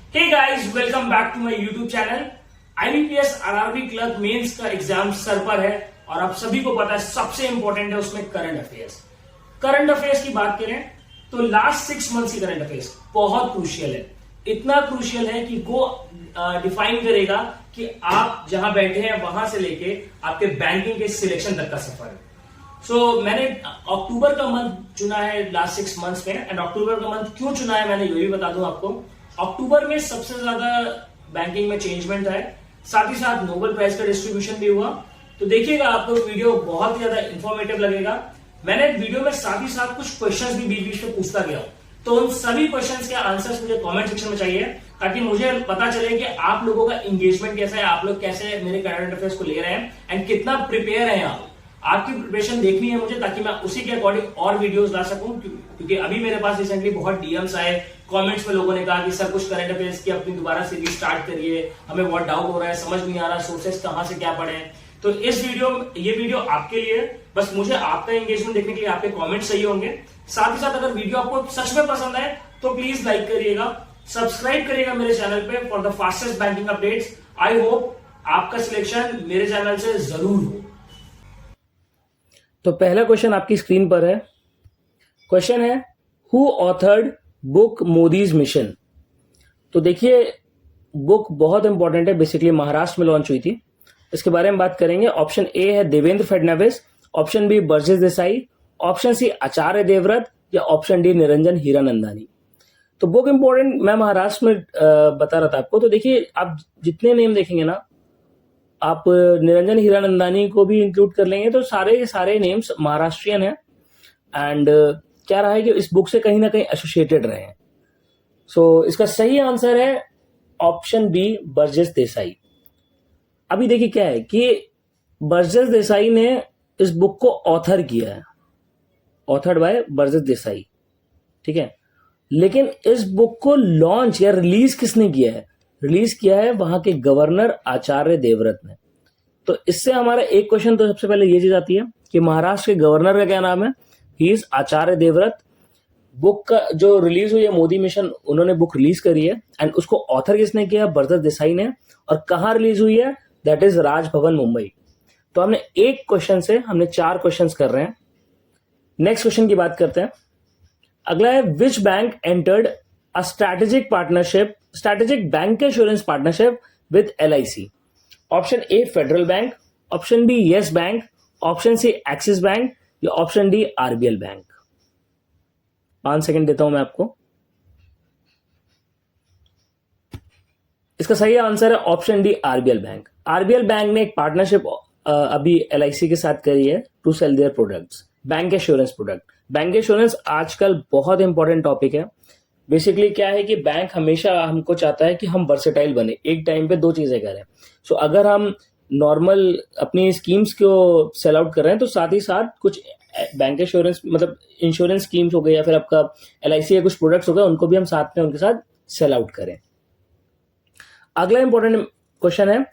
Hey guys, welcome back to my YouTube channel. IBPS RRB clerk mains का exam सर पर है और आप सभी को पता है सबसे इंपॉर्टेंट है उसमें करंट अफेयर्स। करंट अफेयर्स की बात करें तो लास्ट 6 मंथ्स की करंट अफेयर्स बहुत क्रूशियल है। इतना क्रूशियल है कि वो डिफाइन करेगा कि आप जहां बैठे हैं वहां से लेके आपके बैंकिंग के सिलेक्शन तक का सफर है। मैंने अक्टूबर का मंथ चुना है लास्ट 6 मंथ्स में। एंड अक्टूबर का मंथ क्यों चुना है मैंने ये भी बता दूं आपको। अक्टूबर में सबसे ज्यादा बैंकिंग में चेंजमेंट है, साथ ही साथ नोबेल प्राइज का डिस्ट्रीब्यूशन भी हुआ। तो देखिएगा, आपको वीडियो बहुत ही ज्यादा इंफॉर्मेटिव लगेगा। मैंने वीडियो में साथ ही साथ कुछ क्वेश्चंस भी बीच बीच में पूछता गया, तो उन सभी क्वेश्चंस के आंसर्स मुझे कमेंट सेक्शन में चाहिए, ताकि मुझे पता चले कि आप लोगों का एंगेजमेंट कैसा है, आप लोग कैसे मेरे करंट अफेयर्स को ले रहे हैं एंड कितना प्रिपेयर हैं आप। आपकी प्रिपरेशन देखनी है मुझे, ताकि मैं उसी के अकॉर्डिंग और वीडियोस ला सकूं। क्योंकि अभी मेरे पास रिसेंटली बहुत डीएम्स आए, कमेंट्स में लोगों ने कहा कि सर कुछ करंट अफेयर्स की अपनी दोबारा सीरीज स्टार्ट करिए, हमें बहुत डाउट हो रहा है, समझ नहीं आ रहा सोर्सेस कहां से क्या पढ़े। तो ये वीडियो आपके लिए, बस मुझे आपका एंगेजमेंट देखने के लिए आपके कमेंट चाहिए होंगे। साथ ही साथ अगर वीडियो आपको सच में पसंद आए तो प्लीज लाइक करिएगा, सब्सक्राइब करिएगा मेरे चैनल पे for the fastest banking updates. I hope आपका सिलेक्शन मेरे चैनल से जरूर हो। तो पहला क्वेश्चन आपकी स्क्रीन पर है। क्वेश्चन है, who authored book Modi's mission. तो देखिए, बुक बहुत इंपॉर्टेंट है, बेसिकली महाराष्ट्र में लॉन्च हुई थी, इसके बारे में बात करेंगे। ऑप्शन ए है Devendra Fadnavis, option B Burjis Desai, option C Acharya Devvrat, या ऑप्शन डी निरंजन हीरानंदानी। तो बुक इंपॉर्टेंट मैं महाराष्ट्र में बता रहा था आपको। तो देखिए, आप जितने नेम देखेंगे ना, आप निरंजन हीरानंदानी को भी इंक्लूड कर लेंगे तो सारे नेम्स महाराष्ट्रियन हैं। एंड क्या रहा है कि इस बुक से कहीं ना कहीं एसोसिएटेड रहे हैं। इसका सही आंसर है ऑप्शन बी बर्जेस देसाई। अभी देखिए क्या है कि बर्जेस देसाई ने इस बुक को ऑथर किया है, ऑथर्ड बाय बर्जेस देसाई, ठीक है। लेकिन इस बुक को लॉन्च या रिलीज किसने किया है? रिलीज किया है वहां के गवर्नर आचार्य देवव्रत ने। तो इससे हमारा एक क्वेश्चन तो सबसे पहले ये चीज आती है कि महाराष्ट्र के गवर्नर का क्या नाम है? He is Acharya Devvrat. Book का जो रिलीज हुई है मोदी मिशन, उन्होंने बुक रिलीज करी है एंड उसको ऑथर किसने किया? बर्जेस देसाई ने। और कहां रिलीज हुई है? That is Raj Bhavan Mumbai. तो हमने एक क्वेश्चन से हमने 4 क्वेश्चन कर रहे हैं। नेक्स्ट क्वेश्चन की बात करते हैं। अगला है, which bank entered a strategic bank insurance partnership with LIC। Option A Federal Bank, option B Yes Bank, option C Axis Bank, या option D RBL Bank. 5 second देता हूं मैं आपको। इसका सही आंसर है option D RBL Bank. RBL Bank ने एक पार्टनरशिप अभी LIC के साथ करी है to sell their products, bank insurance product. Bank insurance आजकल बहुत इंपॉर्टेंट टॉपिक है। बेसिकली क्या है कि बैंक हमेशा हमको चाहता है कि हम वर्सेटाइल बने, एक टाइम पे 2 चीजें करें। अगर हम नॉर्मल अपनी स्कीम्स को सेल आउट कर रहे हैं तो साथ ही साथ कुछ बैंक इंश्योरेंस मतलब इंश्योरेंस स्कीम्स हो गए या फिर आपका LIC के कुछ प्रोडक्ट्स हो गए, उनको भी हम साथ में उनके साथ सेल आउट करें। अगला इंपॉर्टेंट क्वेश्चन है,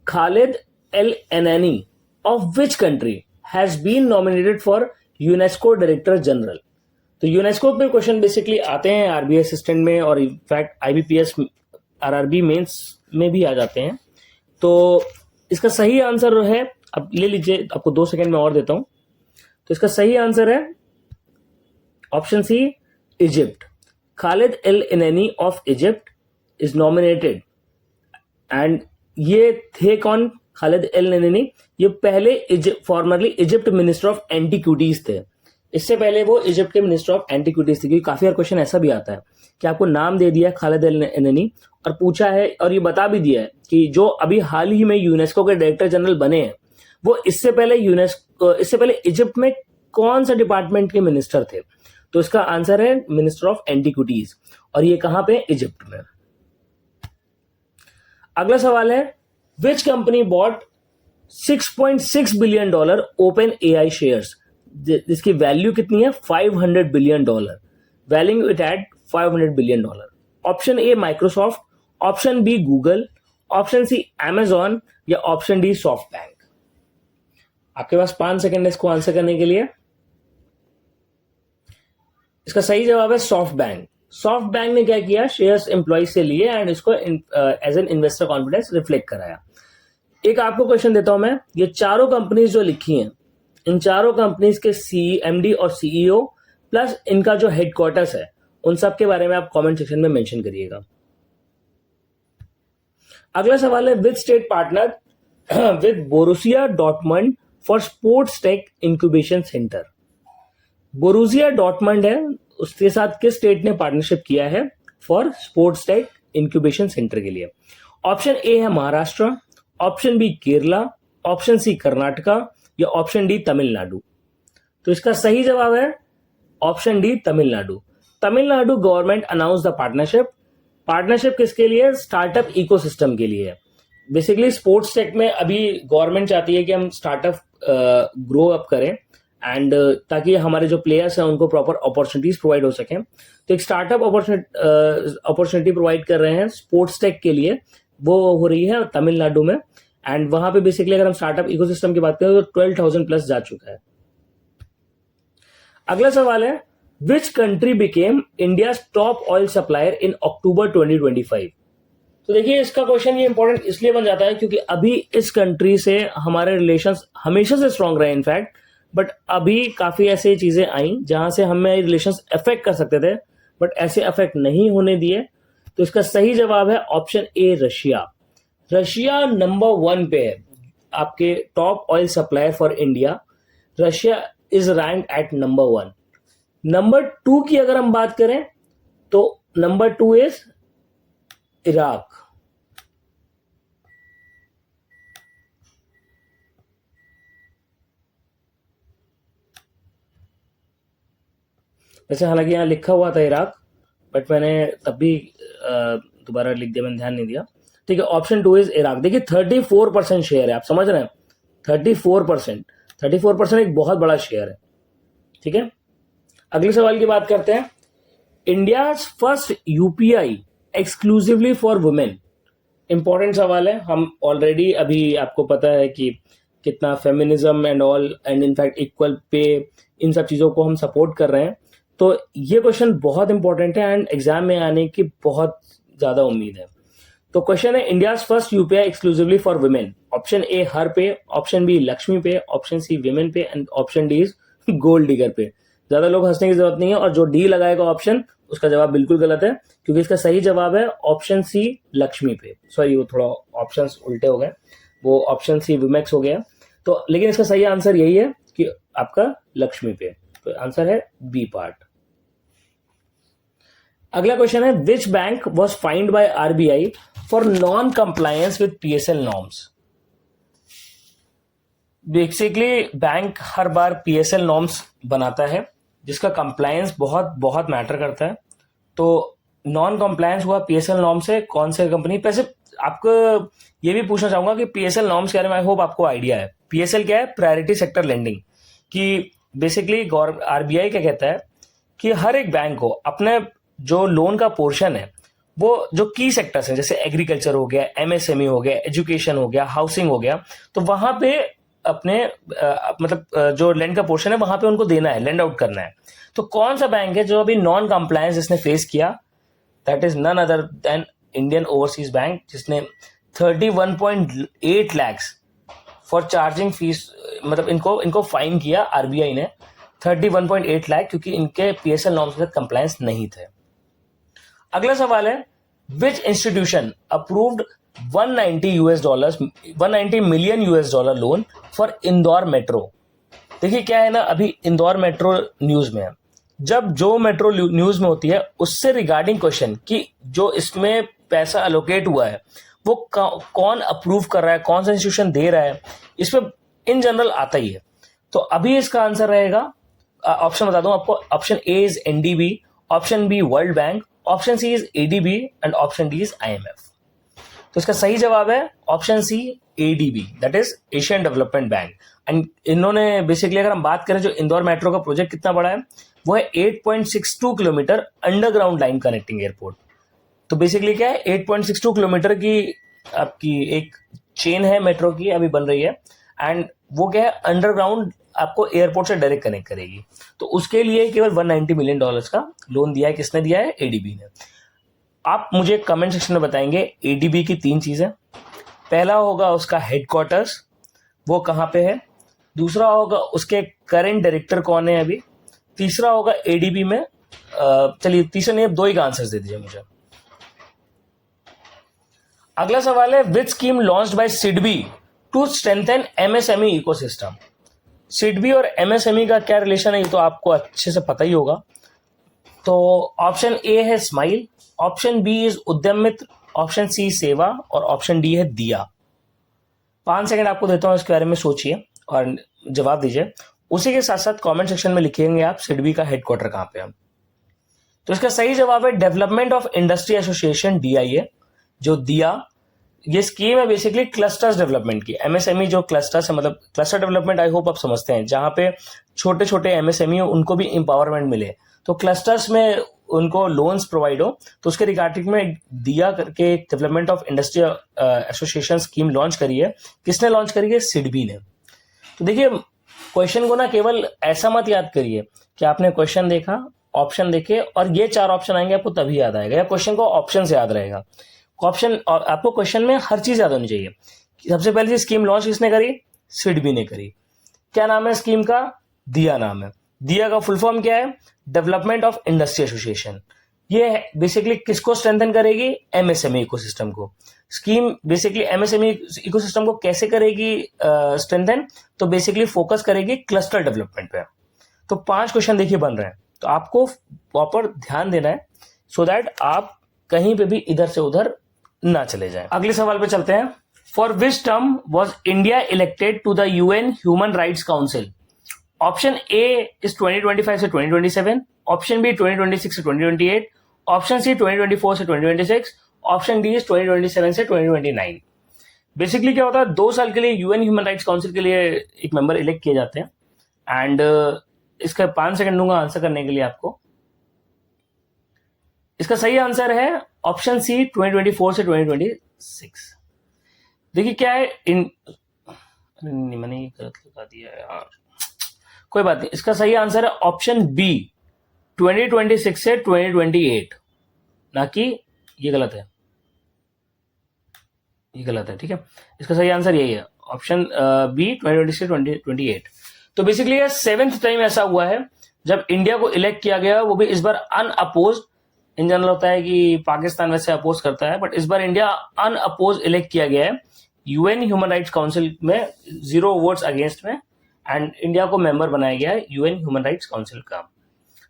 Khaled El Enany of which country has been nominated for UNESCO director general. तो यूनेस्को पे क्वेश्चन बेसिकली आते हैं RBI असिस्टेंट में, और इनफैक्ट IBPS RRB मेंस में भी आ जाते हैं। तो इसका सही आंसर है, अब ले लीजिए, आपको 2 सेकंड में और देता हूं। तो इसका सही आंसर है option C Egypt. Khaled El Enany of Egypt is nominated. And ये थे कौन? Khaled El Enany. ये पहले formerly Egypt minister of antiquities थे। इससे पहले वो इजिप्ट के मिनिस्टर ऑफ एंटीक्विटीज थे। क्योंकि काफी बार क्वेश्चन ऐसा भी आता है कि आपको नाम दे दिया खालिद एल एनानी और पूछा है और ये बता भी दिया है कि जो अभी हाल ही में यूनेस्को के डायरेक्टर जनरल बने हैं, वो इससे पहले इजिप्ट में कौन सा डिपार्टमेंट के मिनिस्टर थे। तो इसका आंसर है मिनिस्टर ऑफ एंटीक्विटीज, और ये कहां पे? इजिप्ट में। अगला सवाल है, which company bought $6.6 billion open AI shares, जिसकी वैल्यू कितनी है? $500 billion, value it at $500 billion. Option A Microsoft, option B Google, option C Amazon, या ऑप्शन डी सॉफ्ट बैंक। आपके पास 5 सेकंड है इसको आंसर करने के लिए। इसका सही जवाब है सॉफ्ट बैंक। सॉफ्ट बैंक ने क्या किया, शेयर्स एम्प्लॉय से लिए एंड इसको as an investor confidence reflect कराया। एक आपको क्वेश्चन देता हूं मैं, ये चारों कंपनीज जो लिखी हैं, इन चारों कंपनीज के एमडी और सीईओ प्लस इनका जो हेडक्वार्टर्स है, उन सब के बारे में आप कमेंट सेक्शन में मेंशन करिएगा। अगला सवाल है, with state partner with Borussia Dortmund for sports tech incubation centre. Borussia Dortmund है, उसके साथ किस स्टेट ने पार्टनरशिप किया है for sports tech incubation centre के लिए? ऑप्शन ए है Maharashtra, option B Kerala, option C Karnataka या ऑप्शन डी तमिलनाडु। तो इसका सही जवाब है option D Tamil Nadu. Tamil Nadu government announce the partnership. Partnership किसके लिए? स्टार्टअप इकोसिस्टम के लिए। बेसिकली स्पोर्ट्स टेक में अभी गवर्नमेंट चाहती है कि हम स्टार्टअप ग्रो अप करें एंड ताकि हमारे जो प्लेयर्स हैं उनको प्रॉपर अपॉर्चुनिटीज प्रोवाइड हो सकें। तो एक स्टार्टअप अपॉर्चुनिटी प्रोवाइड कर रहे हैं स्पोर्ट्स टेक के लिए, वो हो रही है तमिलनाडु में। एंड वहां पे बेसिकली अगर हम स्टार्टअप इकोसिस्टम की बात करें तो 12,000 प्लस जा चुका है। अगला सवाल है, which country became India top oil supplier in October 2025? तो देखिए इसका क्वेश्चन ये इंपॉर्टेंट इसलिए बन जाता है क्योंकि अभी इस कंट्री से हमारे रिलेशंस हमेशा से स्ट्रांग रहे इनफैक्ट, बट अभी काफी ऐसी चीजें आई जहां से हमें रिलेशंस अफेक्ट कर सकते थे, बट ऐसे अफेक्ट नहीं होने दिए। तो इसका सही जवाब है option A Russia. Russia number 1 पे है आपके top oil supplier for India. Russia is rank at number 1। Number 2 की अगर हम बात करें तो नंबर 2 इज इराक। वैसे हालांकि यहां लिखा हुआ था इराक, बट मैंने तब भी दोबारा लिख दिया, मैंने ध्यान नहीं दिया। ठीक है, ऑप्शन 2 इज इराक। देखिए 34% शेयर है, आप समझ रहे हैं 34% एक बहुत बड़ा शेयर है। ठीक है, अगले सवाल की बात करते हैं। India first UPI exclusively for women. Important सवाल है। हम ऑलरेडी अभी आपको पता है कि कितना feminism and all and in fact equal pay, इन सब चीजों को हम सपोर्ट कर रहे हैं। तो ये क्वेश्चन बहुत इंपॉर्टेंट है एंड एग्जाम में आने की बहुत ज्यादा उम्मीद है। तो क्वेश्चन है, India first UPI exclusively for women. Option A her pay, option B Lakshmi pay, option C women pay and option D is gold digger pay. ज्यादा लोग हंसने की जरूरत नहीं है, और जो डी लगाएगा ऑप्शन उसका जवाब बिल्कुल गलत है, क्योंकि इसका सही जवाब है ऑप्शन सी लक्ष्मी पे। सॉरी, वो थोड़ा ऑप्शंस उल्टे हो गए, वो ऑप्शन सी विमेक्स हो गया। तो लेकिन इसका सही आंसर यही है कि आपका लक्ष्मी पे। तो आंसर है बी पार्ट। अगला क्वेश्चन है, which bank was find by RBI for non compliance with PSL norms? Basically bank her bar PSL norms बनाता है जिसका कंप्लायंस बहुत बहुत मैटर करता है। तो नॉन कंप्लायंस हुआ पीएसएल नॉर्म से कौन से कंपनी? वैसे आपको ये भी पूछना चाहूंगा कि पीएसएल नॉर्म्स के बारे में आई होप आपको आइडिया है। पीएसएल क्या है? Priority sector lending. कि बेसिकली आरबीआई क्या कहता है कि हर एक बैंक को अपने जो लोन का पोर्शन है, वो जो की सेक्टर्स हैं, जैसे एग्रीकल्चर हो गया, एमएसएमई हो गया, एजुकेशन हो गया, हाउसिंग हो गया, तो वहां पे अपने मतलब जो लैंड का पोर्शन है वहां पे उनको देना है, लैंड आउट करना है। तो कौन सा बैंक है जो अभी नॉन कंप्लायंस जिसने फेस किया? That is none other than Indian Overseas Bank, जिसने 31.8 लाख फॉर चार्जिंग फीस, मतलब इनको फाइन किया आरबीआई ने 31.8 लाख, क्योंकि इनके पीएसएल नॉर्म्स के साथ कंप्लायंस नहीं थे। अगला सवाल है, विच institution approved 190 million US dollar loan for Indore metro? देखिए क्या है ना, अभी इंदौर मेट्रो न्यूज में है। जब जो मेट्रो न्यूज में होती है उससे रिगार्डिंग क्वेश्चन कि जो इसमें पैसा अलोकेट हुआ है वो कौन अप्रूव कर रहा है, कौन सा इंस्टीट्यूशन दे रहा है, इसमें इन जनरल आता ही है। तो अभी इसका आंसर रहेगा, ऑप्शन बता दूं आपको, option A is NDB, option B world bank, option C is ADB and option D is IMF. तो इसका सही जवाब है option C ADB, that is Asian Development Bank. And इन्होंने बेसिकली अगर हम बात करें जो इंदौर मेट्रो का प्रोजेक्ट कितना बड़ा है, वो है 8.62 kilometre underground line connecting airport. तो बेसिकली क्या है, 8.62 किलोमीटर की आपकी एक चेन है मेट्रो की, अभी बन रही है, एंड वो क्या है, अंडरग्राउंड आपको एयरपोर्ट से डायरेक्ट कनेक्ट करेगी। तो उसके लिए केवल $190 मिलियन का लोन दिया है। किसने दिया है? एडीबी ने। आप मुझे कमेंट सेक्शन में बताएंगे एडीबी की 3 चीजें। पहला होगा उसका हेडक्वार्टर्स, वो कहाँ पे है। दूसरा होगा उसके करंट डायरेक्टर कौन है अभी। तीसरा होगा एडीबी में चलिए तीसरा नहीं, 2 ही का आंसर दे दीजिए मुझे। अगला सवाल है, which scheme launched by SIDBI to strengthen MSME ecosystem. SIDBI और एमएसएमई का क्या रिलेशन है, ये तो आपको अच्छे से पता ही होगा। तो ऑप्शन ए है स्माइल, ऑप्शन बी इज उद्यम मित्र, ऑप्शन सी सेवा और ऑप्शन डी है दिया। 5 सेकंड आपको देता हूं, इसके बारे में सोचिए और जवाब दीजिए। उसी के साथ साथ कमेंट सेक्शन में लिखेंगे आप सिडबी का हेडक्वार्टर कहां पे है। तो इसका सही जवाब है development of industry association, DIA. जो दिया, ये स्कीम है बेसिकली क्लस्टर्स डेवलपमेंट की। एमएसएमई जो क्लस्टर्स है, मतलब क्लस्टर डेवलपमेंट, आई होप आप समझते हैं, जहां पे छोटे छोटे एमएसएमई हो उनको भी एम्पावरमेंट मिले। तो क्लस्टर्स में उनको लोन्स प्रोवाइड हो, तो उसके रिगार्डिंग में दिया करके development of industry association scheme launch करी है। किसने लॉन्च करी है? सिडबी ने। तो देखिए, क्वेश्चन को ना केवल ऐसा मत याद करिए कि आपने क्वेश्चन देखा, ऑप्शन देखे और ये 4 ऑप्शन आएंगे आपको तभी याद आएगा, या क्वेश्चन को ऑप्शन से याद रहेगा। ऑप्शन, आपको क्वेश्चन में हर चीज याद होनी चाहिए। सबसे पहले स्कीम लॉन्च किसने करी? सिडबी ने करी। क्या नाम है स्कीम का? दिया नाम है। दिया का फुल फॉर्म क्या है? Development of industry association. ये बेसिकली किसको स्ट्रेंथन करेगी? एमएसएमई इकोसिस्टम को। स्कीम बेसिकली एमएसएमई इकोसिस्टम को कैसे करेगी स्ट्रेंथन? तो बेसिकली फोकस करेगी क्लस्टर डेवलपमेंट पे। तो 5 क्वेश्चन देखिए बन रहे हैं, तो आपको प्रॉपर ध्यान देना है सो दैट आप कहीं पे भी इधर से उधर ना चले जाएं। अगले सवाल पे चलते हैं। For which term was India elected to the UN human rights council? Option A is 2025 से 2027, ऑप्शन बी 2026 से 2028, ऑप्शन सी 2024 से 2026, ऑप्शन डी इज 2027 से 2029। बेसिकली क्या होता है, 2 साल के लिए यूएन ह्यूमन राइट्स काउंसिल के लिए एक मेंबर इलेक्ट किए जाते हैं। एंड इसका 5 सेकंड दूंगा आंसर करने के लिए आपको। इसका सही आंसर है ऑप्शन सी 2024 से 2026। देखिए क्या है, मैंने गलत लगा दिया यार, कोई बात नहीं। इसका सही आंसर है ऑप्शन बी 2026 से 2028, ना कि ये गलत है, ये गलत है, ठीक है। इसका सही आंसर यही है, ऑप्शन बी 2026 से 2028। तो बेसिकली ये 7th टाइम ऐसा हुआ है जब इंडिया को इलेक्ट किया गया, वो भी इस बार अनअपोज। इन जनरल होता है कि पाकिस्तान वैसे अपोज करता है, बट इस बार इंडिया अनअपोज इलेक्ट किया गया है यूएन ह्यूमन राइट्स काउंसिल में, 0 वोट्स अगेंस्ट में। एंड इंडिया को मेंबर बनाया गया है यूएन ह्यूमन राइट्स काउंसिल का,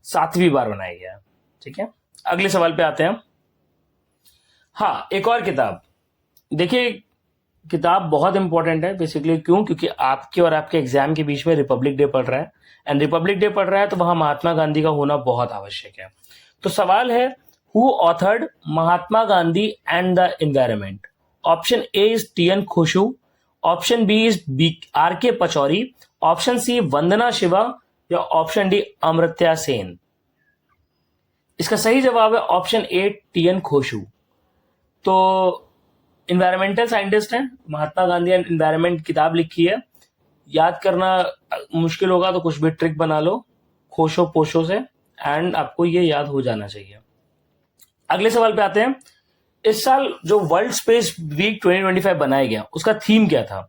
7वीं बार बनाया गया है, ठीक है। अगले सवाल पे आते हैं। हाँ, एक और किताब देखिए, किताब बहुत इंपॉर्टेंट है बेसिकली। क्यों? क्योंकि आपके और आपके एग्जाम के बीच में रिपब्लिक डे पढ़ रहा है, एंड रिपब्लिक डे पढ़ रहा है तो वहां महात्मा गांधी का होना बहुत आवश्यक है। तो सवाल है, who authored Mahatma Gandhi and the environment? Option A is TN Khoshoo, option B is R K. Pachauri, option C Vandana Shiva या ऑप्शन डी अमर्त्य सेन। इसका सही जवाब है ऑप्शन ए टीएन खुशू। तो इन्वायरमेंटल साइंटिस्ट हैं, महात्मा गांधी एंड इन्वायरमेंट किताब लिखी है। याद करना मुश्किल होगा तो कुछ भी ट्रिक बना लो खोशो पोशो से, एंड आपको ये याद हो जाना चाहिए। अगले सवाल पे आते हैं। इस साल जो वर्ल्ड स्पेस वीक 2025 बनाया गया, उसका थीम क्या था?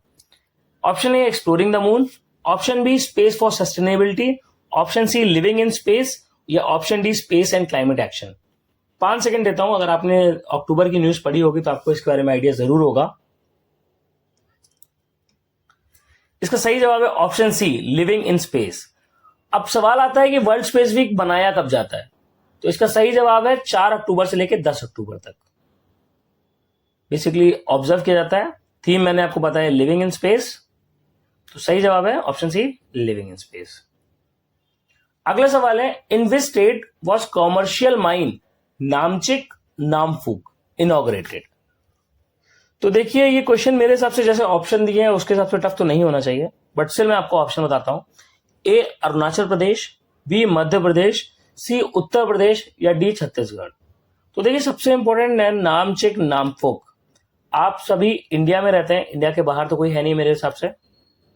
Option A exploring the moon, option B space for sustainability, option C living in space या option D space and climate action. 5 second देता हूं, अगर आपने अक्टूबर की न्यूज पढ़ी होगी तो आपको इसके बारे में आइडिया जरूर होगा। इसका सही जवाब है option C living in space. अब सवाल आता है कि वर्ल्ड स्पेस वीक बनाया कब जाता है, तो इसका सही जवाब है 4 अक्टूबर से लेकर 10 अक्टूबर तक बेसिकली ऑब्जर्व किया जाता है। थीम मैंने आपको बताया लिविंग इन स्पेस, तो सही जवाब है option C living in space. अगला सवाल है, in which state was commercial mine Namchik Namphuk inaugurated? तो देखिए, ये क्वेश्चन मेरे हिसाब से जैसे ऑप्शन दिए हैं उसके हिसाब से टफ तो नहीं होना चाहिए, बट स्टिल मैं आपको ऑप्शन बताता हूं। ए अरुणाचल प्रदेश, बी मध्य प्रदेश, सी उत्तर प्रदेश या डी छत्तीसगढ़। तो देखिए, सबसे इंपॉर्टेंट है नामचिक नामफुक। आप सभी इंडिया में रहते हैं, इंडिया के बाहर तो कोई है नहीं मेरे हिसाब से,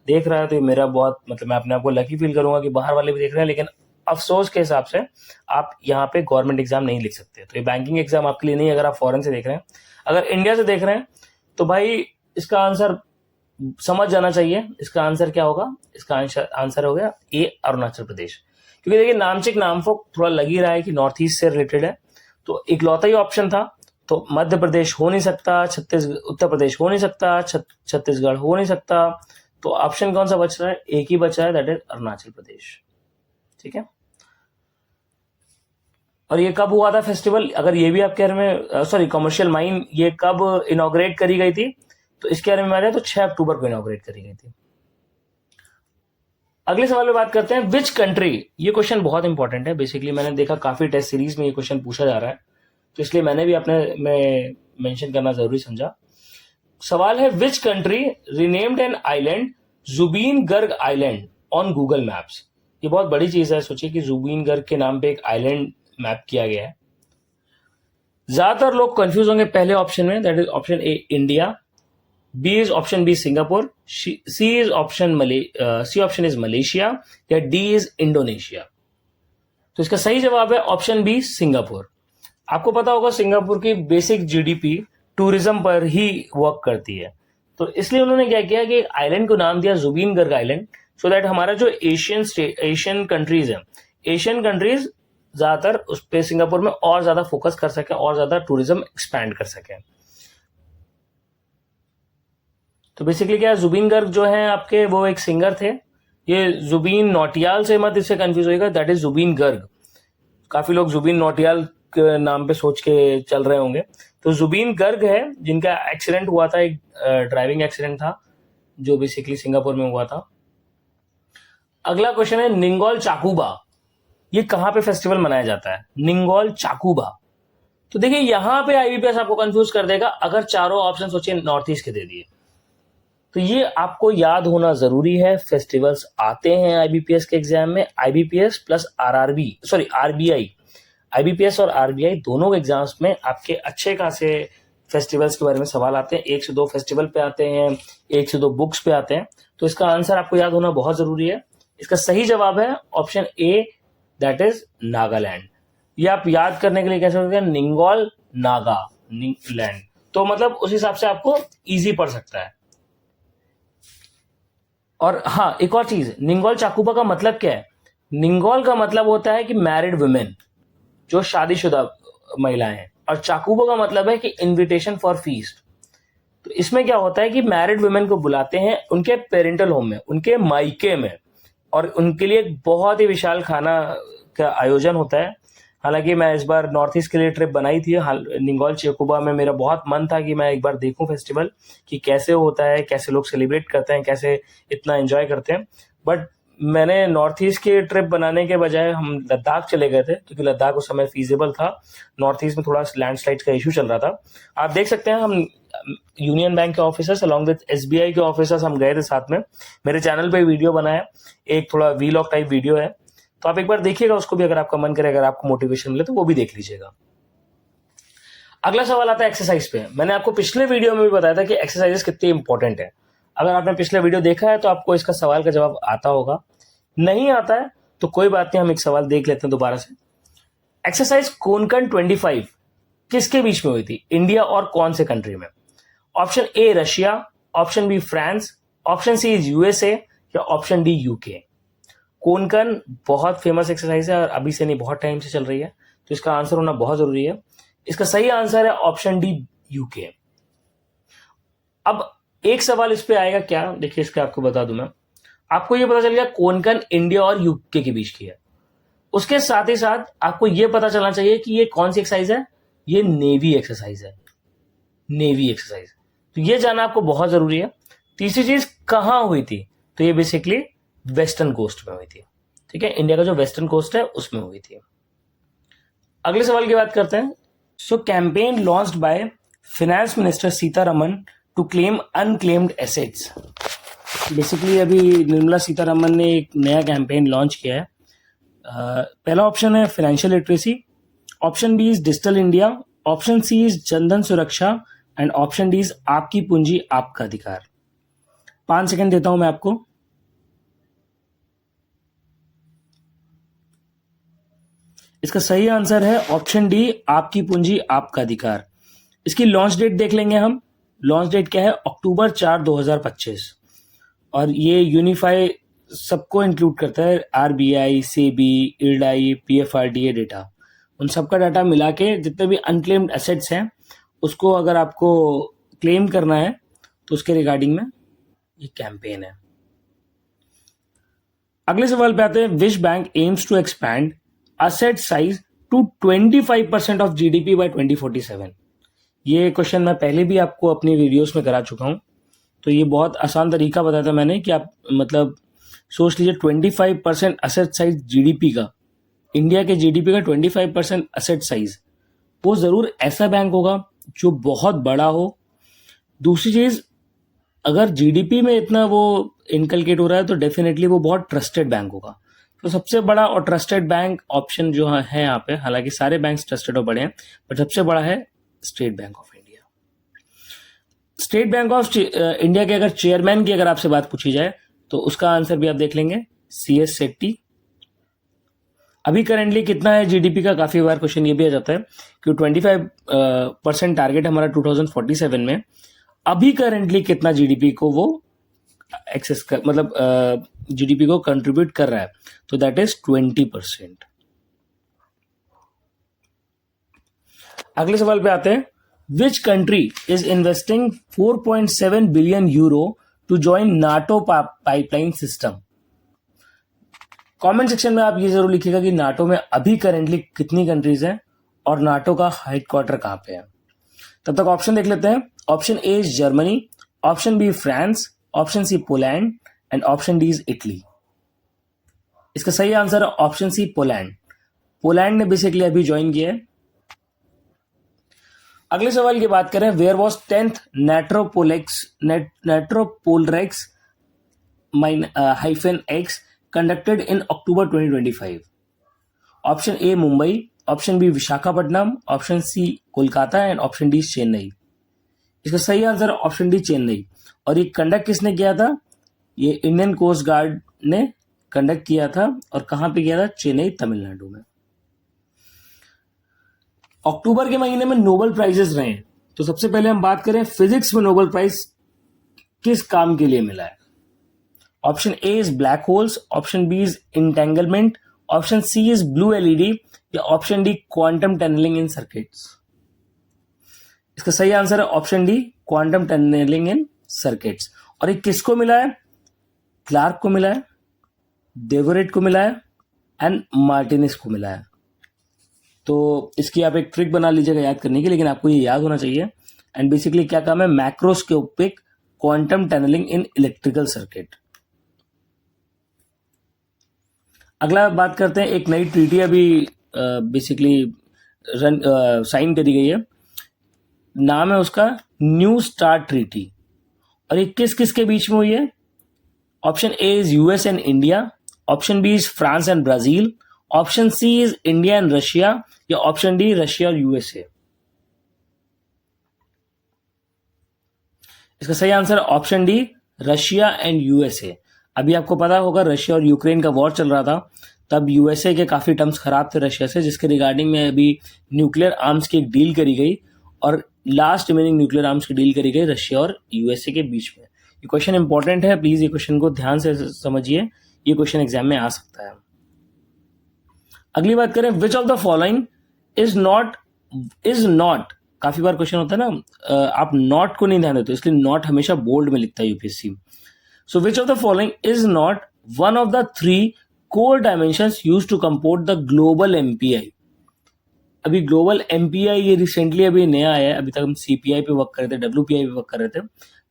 देख रहा है तो ये मेरा बहुत मतलब मैं अपने आप को लकी फील करूंगा कि बाहर वाले भी देख रहे हैं, लेकिन अफसोस के हिसाब से आप यहाँ पे गवर्नमेंट एग्जाम नहीं लिख सकते। तो ये बैंकिंग एग्जाम आपके लिए नहीं है अगर आप फॉरेन से देख रहे हैं। अगर इंडिया से देख रहे हैं तो भाई इसका आंसर समझ जाना चाहिए। इसका आंसर क्या होगा? इसका आंसर हो गया ए, अरुणाचल प्रदेश। क्योंकि देखिए नामचिक नामफोक थोड़ा लग ही रहा है कि नॉर्थ ईस्ट से रिलेटेड है, तो इकलौता ही ऑप्शन था। तो मध्य प्रदेश हो नहीं सकता, उत्तर प्रदेश हो नहीं सकता, छत्तीसगढ़ हो नहीं सकता, तो ऑप्शन कौन सा बच रहा है? एक ही बचा है, दैट इज अरुणाचल प्रदेश। ठीक है। और ये कब हुआ था फेस्टिवल? अगर ये भी आप कह रहे हैं सॉरी कमर्शियल माइन ये कब इनॉग्रेट करी गई थी, तो इसके बारे में आ जाए तो 6 अक्टूबर को इनॉग्रेट करी गई थी। अगले सवाल में बात करते हैं विच कंट्री। ये क्वेश्चन बहुत इंपॉर्टेंट है। बेसिकली मैंने देखा काफी टेस्ट सीरीज में ये क्वेश्चन पूछा जा रहा है, तो इसलिए मैंने भी अपने में मेंशन करना जरूरी समझा। सवाल है which country renamed an island Zubeen Garg island on Google maps. ये बहुत बड़ी चीज है। सोचिए कि जुबीन गर्ग के नाम पे एक आइलैंड मैप किया गया है। ज्यादातर लोग कंफ्यूज होंगे पहले ऑप्शन में, that is option A India, B is option B Singapore, C option is Malaysia, या डी इज इंडोनेशिया। तो इसका सही जवाब है ऑप्शन बी सिंगापुर। आपको पता होगा सिंगापुर की बेसिक जीडीपी टूरिज्म पर ही वर्क करती है, तो इसलिए उन्होंने क्या किया कि एक आइलैंड को नाम दिया Zubeen Garg island, so that हमारा जो एशियन कंट्रीज है, एशियन कंट्रीज ज्यादातर उस पे सिंगापुर में और ज्यादा फोकस कर सके और ज्यादा टूरिज्म एक्सपैंड कर सके। तो बेसिकली क्या है, जुबीन गर्ग जो है आपके वो एक सिंगर थे। ये जुबीन नौटियाल से मत इससे कंफ्यूज होगा, दैट इज जुबीन गर्ग। काफी लोग जुबीन नौटियाल के नाम पे सोच के चल रहे होंगे, तो जुबीन गर्ग है जिनका एक्सीडेंट हुआ था, एक ड्राइविंग एक्सीडेंट था जो बेसिकली सिंगापुर में हुआ था। अगला क्वेश्चन है निंगोल चाकुबा, ये कहां पे फेस्टिवल मनाया जाता है? निंगोल चाकुबा। तो देखिए यहां पे आईबीपीएस आपको कंफ्यूज कर देगा अगर चारों ऑप्शन सोचिए नॉर्थ ईस्ट के दे दिए, तो ये आपको याद होना जरूरी है। फेस्टिवल्स आते हैं आईबीपीएस के एग्जाम में, आईबीपीएस प्लस आरबीआई, आईबीपीएस और आरबीआई दोनों एग्जाम्स में आपके अच्छे खासे फेस्टिवल्स के बारे में सवाल आते हैं। 1 से 2 फेस्टिवल पे आते हैं, 1 से 2 बुक्स पे आते हैं, तो इसका आंसर आपको याद होना बहुत जरूरी है। इसका सही जवाब है option A, that is Nagaland. ये आप याद करने के लिए कह सकते हैं निंगोल नागालैंड, तो मतलब उस हिसाब से आपको इजी पड़ सकता है। और हाँ एक और चीज, निंगोल चाकुबा का मतलब क्या है? निंगोल का मतलब होता है कि मैरिड वुमेन, जो शादीशुदा महिलाएं हैं, और चाकुबा का मतलब है कि इनविटेशन फॉर फीस्ट। तो इसमें क्या होता है कि मैरिड वुमेन को बुलाते हैं उनके पेरेंटल होम में, उनके मायके में, और उनके लिए एक बहुत ही विशाल खाना का आयोजन होता है। हालांकि मैं इस बार नॉर्थ ईस्ट के लिए ट्रिप बनाई थी निंगोल चाकुबा में, मेरा बहुत मन था कि मैं एक बार देखूं फेस्टिवल कि कैसे होता है, कैसे लोग सेलिब्रेट करते हैं, कैसे इतना एंजॉय करते हैं। बट मैंने नॉर्थ ईस्ट की ट्रिप बनाने के बजाय हम लद्दाख चले गए थे, क्योंकि लद्दाख उस समय फीजिबल था। नॉर्थ ईस्ट में थोड़ा लैंडस्लाइड का इशू चल रहा था। आप देख सकते हैं हम यूनियन बैंक के ऑफिसर्स अलॉन्ग विद एसबीआई के ऑफिसर्स हम गए थे साथ में। मेरे चैनल पे वीडियो बनाया, एक थोड़ा वीलॉग टाइप वीडियो है, तो आप एक बार देखिएगा उसको भी, अगर आपका मन करे, अगर आपको मोटिवेशन मिले तो वो भी देख लीजिएगा। अगला सवाल आता है एक्सरसाइज पे। मैंने आपको पिछले वीडियो में भी बताया था कि एक्सरसाइजेस कितनी इंपॉर्टेंट है। अगर आपने पिछले वीडियो देखा है तो आपको इसका सवाल का जवाब आता होगा, नहीं आता है तो कोई बात नहीं, हम एक सवाल देख लेते हैं दोबारा से। एक्सरसाइज कोनकन 25 किसके बीच में हुई थी? इंडिया और कौन से कंट्री में? Option A Russia, option B France, option C is USA, या ऑप्शन डी यूके। कोनकन बहुत फेमस एक्सरसाइज है और अभी से नहीं बहुत टाइम से चल रही है, तो इसका आंसर होना बहुत जरूरी है। इसका सही आंसर है ऑप्शन डी यूके। अब एक सवाल इस पे आएगा क्या, देखिए इसका आपको बता दूं मैं। आपको ये पता चल गया कोनकन इंडिया और यूके के बीच की है, उसके साथ ही साथ आपको ये पता चलना चाहिए कि ये कौन सी एक्सरसाइज है? ये नेवी एक्सरसाइज है, नेवी एक्सरसाइज। तो ये जानना आपको बहुत जरूरी है। तीसरी चीज कहां हुई थी? तो ये बेसिकली वेस्टर्न कोस्ट में हुई थी। ठीक है, इंडिया का जो वेस्टर्न कोस्ट है उसमें हुई थी। अगले सवाल की बात करते हैं। So campaign launched by finance minister Sitharaman to claim unclaimed assets. Basically अभी निर्मला सीतारमन ने एक नया कैंपेन लॉन्च किया है। पहला ऑप्शन है financial literacy, option B is digital India, option C is Jan Dhan Suraksha, and option D is आपकी पूंजी आपका अधिकार। 5 सेकंड देता हूं मैं आपको। इसका सही आंसर है ऑप्शन डी, आपकी पूंजी आपका अधिकार। इसकी लॉन्च डेट देख लेंगे हम। लॉन्च डेट क्या है? अक्टूबर 4, 2025। और ये यूनिफाई सबको इंक्लूड करता है, RBI, SEBI, IRDAI, PFRDA data, उन सबका डाटा मिला के जितने भी अनक्लेम्ड एसेट्स हैं उसको अगर आपको क्लेम करना है तो उसके रिगार्डिंग में ये कैंपेन है। अगले सवाल पे आते हैं। Which bank aims to expand asset size to 25% of GDP by 2047? ये क्वेश्चन मैं पहले भी आपको अपनी वीडियोस में करा चुका हूं, तो ये बहुत आसान तरीका बताया था मैंने कि आप मतलब सोच लीजिए 25% असेट साइज जीडीपी का, इंडिया के जीडीपी का 25% असेट साइज, वो जरूर ऐसा बैंक होगा जो बहुत बड़ा हो। दूसरी चीज, अगर जीडीपी में इतना वो इनकलकेट हो रहा है तो डेफिनेटली वो बहुत ट्रस्टेड बैंक होगा। तो सबसे बड़ा और ट्रस्टेड बैंक ऑप्शन जो है यहाँ पे, हालांकि सारे बैंक ट्रस्टेड और बड़े हैं, बट सबसे बड़ा है state bank of India. State bank of India के अगर चेयरमैन की अगर आपसे बात पूछी जाए तो उसका आंसर भी आप देख लेंगे, CS सेट्टी। अभी करेंटली कितना है जीडीपी का? काफी बार क्वेश्चन ये भी आ जाता है कि 25% टारगेट हमारा 2047 में, अभी करेंटली कितना जीडीपी को वो एक्सेस कर, मतलब जीडीपी को कंट्रीब्यूट कर रहा है, तो दैट इज 20%। अगले सवाल पे आते हैं। Which country is investing 4.7 billion euro to join NATO pipeline system? Comment section में आप ये जरूर लिखिएगा कि नाटो में अभी करेंटली कितनी कंट्रीज हैं और नाटो का हेडक्वार्टर कहां पे है। तब तक ऑप्शन देख लेते हैं। Option A is Germany, option B France, option C Poland and option D is Italy. इसका सही आंसर है ऑप्शन सी, पोलैंड। पोलैंड ने बेसिकली अभी ज्वाइन किया है। अगले सवाल की बात करें। वेयर वॉज 10th नेट्रोपोलरेक्स -X conducted in October 2025? Option A Mumbai, option B Visakhapatnam, option C Kolkata and option D Chennai. इसका सही आंसर है ऑप्शन डी, चेन्नई। और ये कंडक्ट किसने किया था? ये इंडियन कोस्ट गार्ड ने कंडक्ट किया था। और कहां पे किया था? चेन्नई, तमिलनाडु में। अक्टूबर के महीने में नोबेल प्राइजेस रहे हैं, तो सबसे पहले हम बात करें फिजिक्स में नोबेल प्राइज किस काम के लिए मिला है। Option A is black holes, option B is entanglement, option C is blue LED या option D quantum tunnelling in circuits. इसका सही आंसर है option D, quantum tunnelling in circuits. और ये किसको मिला है? क्लार्क को मिला है, डेवरेट को मिला है एंड मार्टिनिस को मिला है। तो इसकी आप एक ट्रिक बना लीजिएगा याद करने की, लेकिन आपको ये याद होना चाहिए। एंड बेसिकली क्या काम है? Macroscopic quantum tunnelling in electrical circuit. अगला बात करते हैं। एक नई ट्रीटी अभी बेसिकली साइन करी गई है, नाम है उसका न्यू स्टार्ट ट्रीटी। और ये किस किस के बीच में हुई है? Option A is US and India, option B is France and Brazil, option C is India and Russia या ऑप्शन डी रशिया और यूएसए। इसका सही आंसर है option D, Russia and USA. अभी आपको पता होगा रशिया और यूक्रेन का वॉर चल रहा था, तब यूएसए के काफी टर्म्स खराब थे रशिया से, जिसके रिगार्डिंग में अभी न्यूक्लियर आर्म्स की एक डील करी गई और लास्ट रिमेनिंग न्यूक्लियर आर्म्स की डील करी गई रशिया और यूएसए के बीच में। ये क्वेश्चन इंपॉर्टेंट है, प्लीज ये क्वेश्चन को ध्यान से समझिए, ये क्वेश्चन एग्जाम में आ सकता है। अगली बात करें। विच of the following is not, काफी बार क्वेश्चन होता है ना, आप नॉट को नहीं ध्यान देते, इसलिए नॉट हमेशा बोल्ड में लिखता है UPSC. So which of the following is not one of the 3 core dimensions used to compute the global MPI? अभी ग्लोबल एमपीआई ये रिसेंटली अभी नया आया है, अभी तक हम सीपीआई पे वर्क कर रहे थे, डब्ल्यूपीआई पे वर्क कर रहे थे,